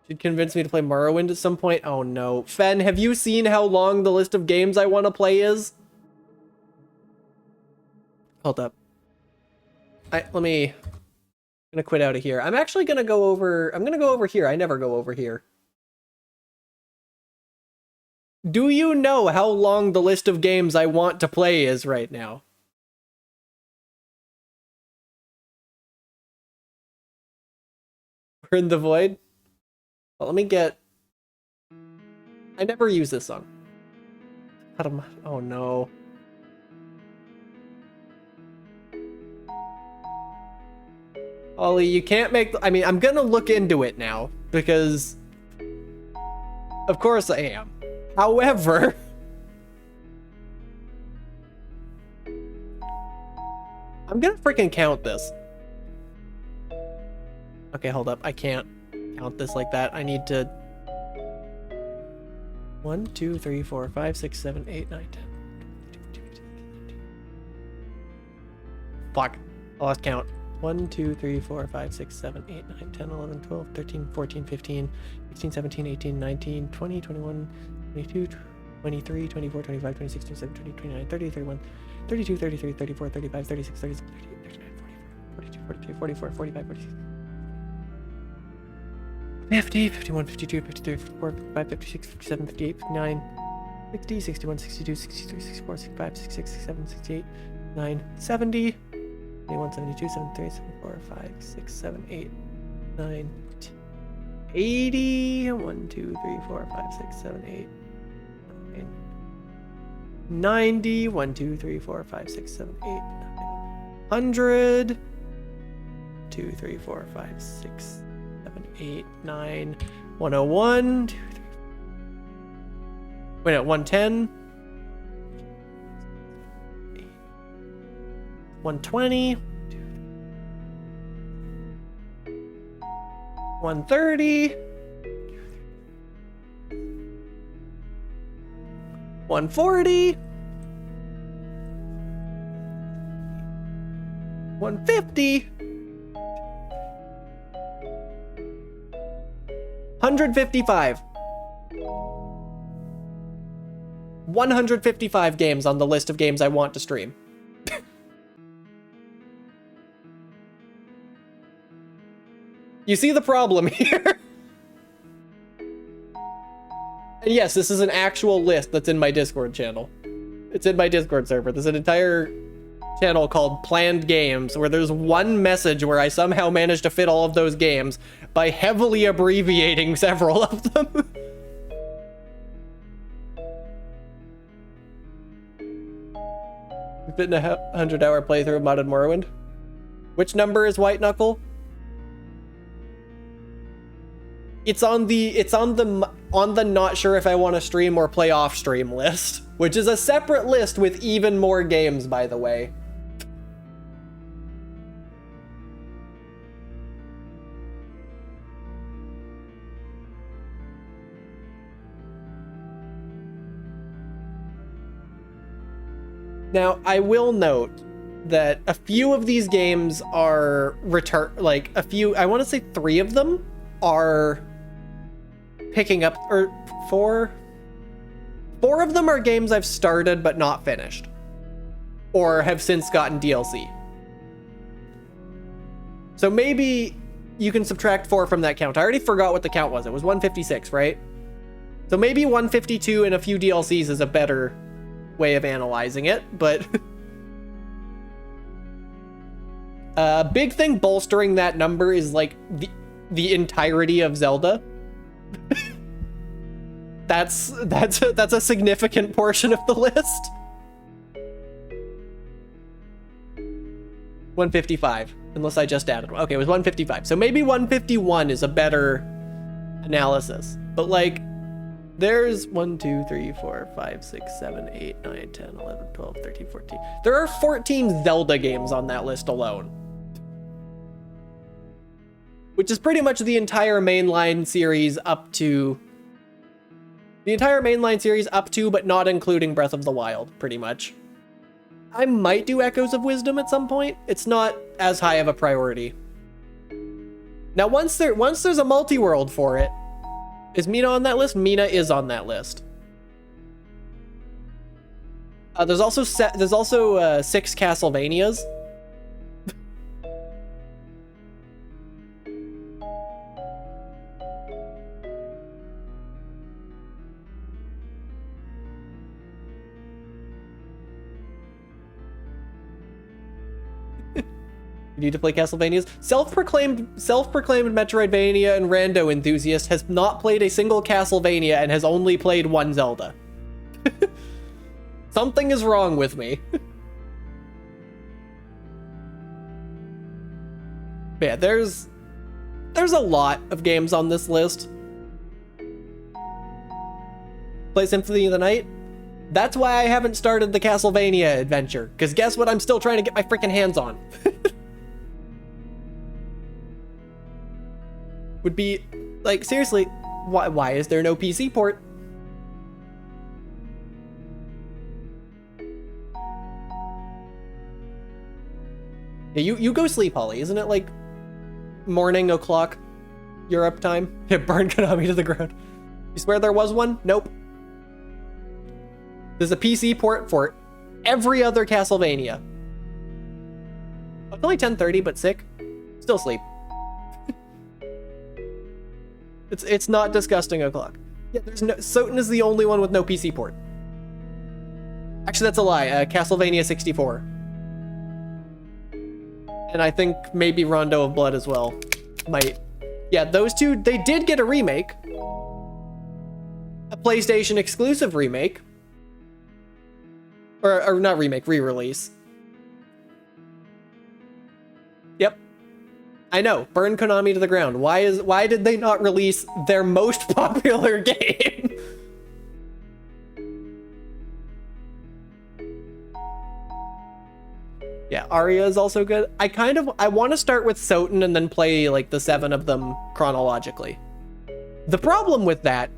Should convince me to play Morrowind at some point? Oh no. Fen, have you seen how long the list of games I want to play is? Hold up. I'm gonna quit out of here. I'm actually gonna go over... I'm gonna go over here. I never go over here. Do you know how long the list of games I want to play is right now? We're in the void? Well, let me get... I never use this song. Oh no. Ollie, you can't make... I mean, I'm gonna look into it now, because... of course I am. However... I'm gonna freaking count this. Okay, hold up. I can't count this like that. I need to... 1, 2, 3, 4, 5, 6, 7, 8, 9, 10. Fuck. I lost count. 1, 2, 3, 4, 5, 6, 7, 8, 9, 10, 11, 12, 13, 14, 15, 16, 17, 18, 19, 20, 21, 22, 23, 24, 25, 26, 27, 28, 29, 30, 31, 32, 33, 34, 35, 36, 37, 38, 39, 40, 42, 43, 44, 45, 46, 50, 51, 52, 53, 54, 55, 56, 57, 58, 59, 60, 61, 62, 63, 64, 65, 66, 67, 68, 9, 70, 71, 72, 73, 74, 5, 6, 7, 8, 9, 80, 1, 2, 3, 4, 5, 6, 7, 8, 9, 90, 1, 2, 3, 4, 5, 6, 7, 8, 9, 100, 2, 3, 4, 5, 6, 7, 8, 9, 101, 2, 3, wait, no, 110, 120, 130, 140, 150, 155. 155 games on the list of games I want to stream. You see the problem here? And yes, this is an actual list that's in my Discord channel. It's in my Discord server. There's an entire channel called Planned Games where there's one message where I somehow managed to fit all of those games by heavily abbreviating several of them. We've been a 100-hour playthrough of Modded Morrowind. Which number is White Knuckle? It's on the not sure if I want to stream or play off stream list, which is a separate list with even more games, by the way. Now, I will note that a few of these games are I want to say 3 of them are picking up, or 4 of them are games I've started but not finished, or have since gotten DLC. So maybe you can subtract 4 from that count. I already forgot what the count was. It was 156, right? So maybe 152 and a few DLCs is a better way of analyzing it, but a big thing bolstering that number is like the entirety of Zelda. that's a significant portion of the list. 155, unless I just added one. Okay, it was 155. So maybe 151 is a better analysis. But like, there's 1, 2, 3, 4, 5, 6, 7, 8, 9, 10, 11, 12, 13, 14. There are 14 Zelda games on that list alone. Which is pretty much the entire mainline series up to... but not including Breath of the Wild, pretty much. I might do Echoes of Wisdom at some point. It's not as high of a priority. Now, once there's a multi-world for it, is Mina on that list? Mina is on that list. There's also 6 Castlevanias. You need to play Castlevanias. Self-proclaimed Metroidvania and rando enthusiast has not played a single Castlevania and has only played one Zelda. Something is wrong with me. Yeah, there's a lot of games on this list. Play Symphony of the Night? That's why I haven't started the Castlevania adventure, because guess what I'm still trying to get my freaking hands on? Would be, like, seriously, why is there no PC port? Yeah, you go sleep, Holly. Isn't it like morning o'clock Europe time? Yeah, burn Konami to the ground. You swear there was one? Nope. There's a PC port for every other Castlevania. It's only 10:30, but sick. Still sleep. It's not disgusting o'clock. Yeah, there's no. Soten is the only one with no PC port. Actually, that's a lie. Castlevania 64. And I think maybe Rondo of Blood as well. Might. Yeah, those two, they did get a remake. A PlayStation exclusive remake. Or not remake, re-release. Yep. I know, burn Konami to the ground. Why did they not release their most popular game? Yeah, Aria is also good. I want to start with Soten and then play like the 7 of them chronologically. The problem with that,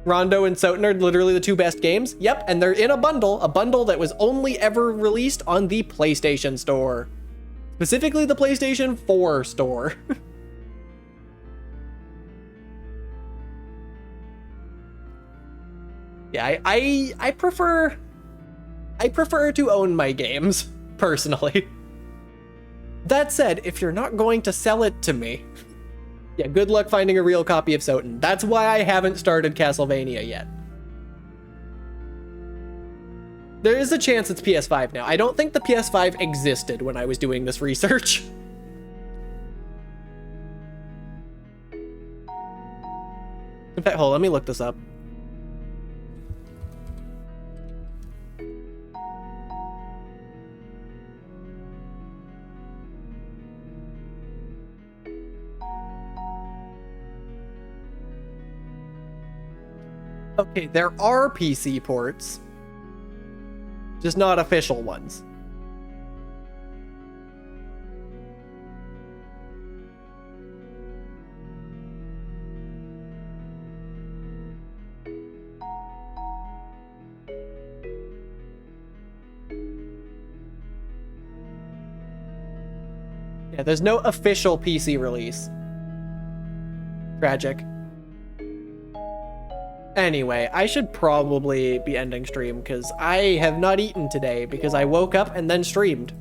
Rondo and Soten are literally the 2 best games. Yep, and they're in a bundle that was only ever released on the PlayStation Store. Specifically the PlayStation 4 store. Yeah, I prefer to own my games, personally. That said, if you're not going to sell it to me, yeah, good luck finding a real copy of Soten. That's why I haven't started Castlevania yet. There is a chance it's PS5 now. I don't think the PS5 existed when I was doing this research. In fact, hold on, let me look this up. Okay, there are PC ports. Just not official ones. Yeah, there's no official PC release. Tragic. Anyway, I should probably be ending stream because I have not eaten today because I woke up and then streamed.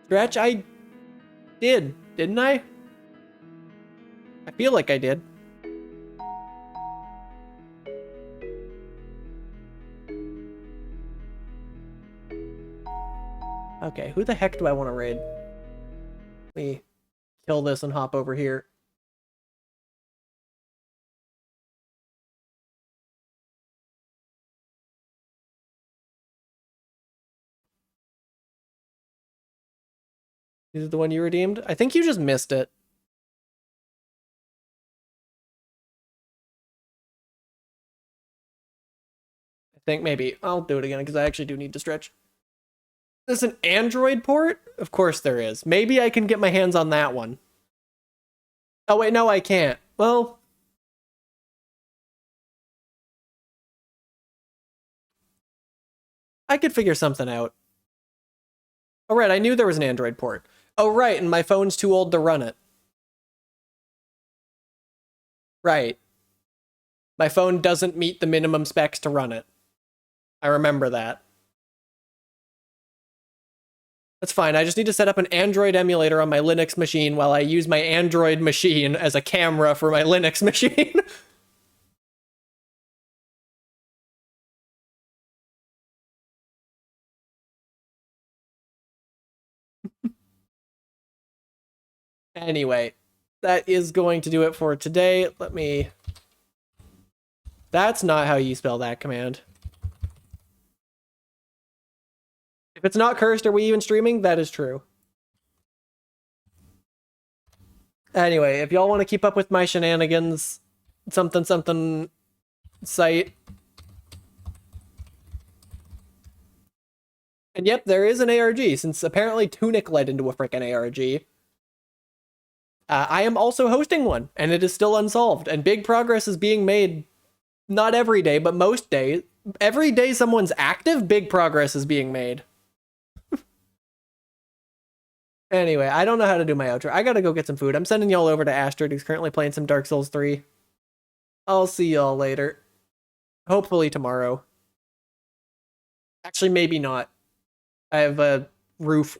Stretch, I did, didn't I? I feel like I did. Okay, who the heck do I want to raid? Let me kill this and hop over here. Is it the one you redeemed? I think you just missed it. I think maybe. I'll do it again because I actually do need to stretch. There's an Android port? Of course there is. Maybe I can get my hands on that one. Oh wait, no I can't. Well, I could figure something out. Oh right, I knew there was an Android port. Oh right, and my phone's too old to run it. Right. My phone doesn't meet the minimum specs to run it. I remember that. That's fine, I just need to set up an Android emulator on my Linux machine while I use my Android machine as a camera for my Linux machine. Anyway, that is going to do it for today. Let me... That's not how you spell that command. If it's not cursed, are we even streaming? That is true. Anyway, if y'all want to keep up with my shenanigans, something site. And yep, there is an ARG, since apparently TUNIC led into a frickin' ARG. I am also hosting one, and it is still unsolved, and big progress is being made, not every day, but most days. every day someone's active, big progress is being made. Anyway, I don't know how to do my outro. I gotta go get some food. I'm sending y'all over to Astrid, who's currently playing some Dark Souls 3. I'll see y'all later. Hopefully tomorrow. Actually, maybe not. I have a roof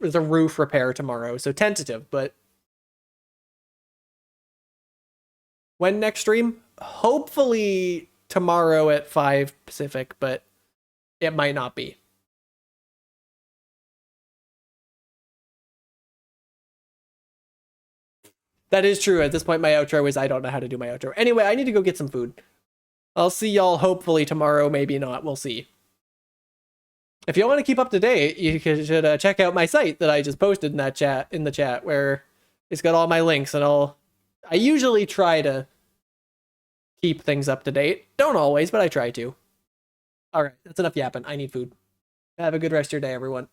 repair tomorrow, so tentative, but when next stream? Hopefully tomorrow at 5 Pacific, but it might not be. That is true. At this point, my outro is I don't know how to do my outro. Anyway, I need to go get some food. I'll see y'all hopefully tomorrow, maybe not. We'll see. If you want to keep up to date, you should check out my site that I just posted in that chat, where it's got all my links and all. I usually try to keep things up to date. Don't always, but I try to. All right, that's enough yapping. I need food. Have a good rest of your day, everyone.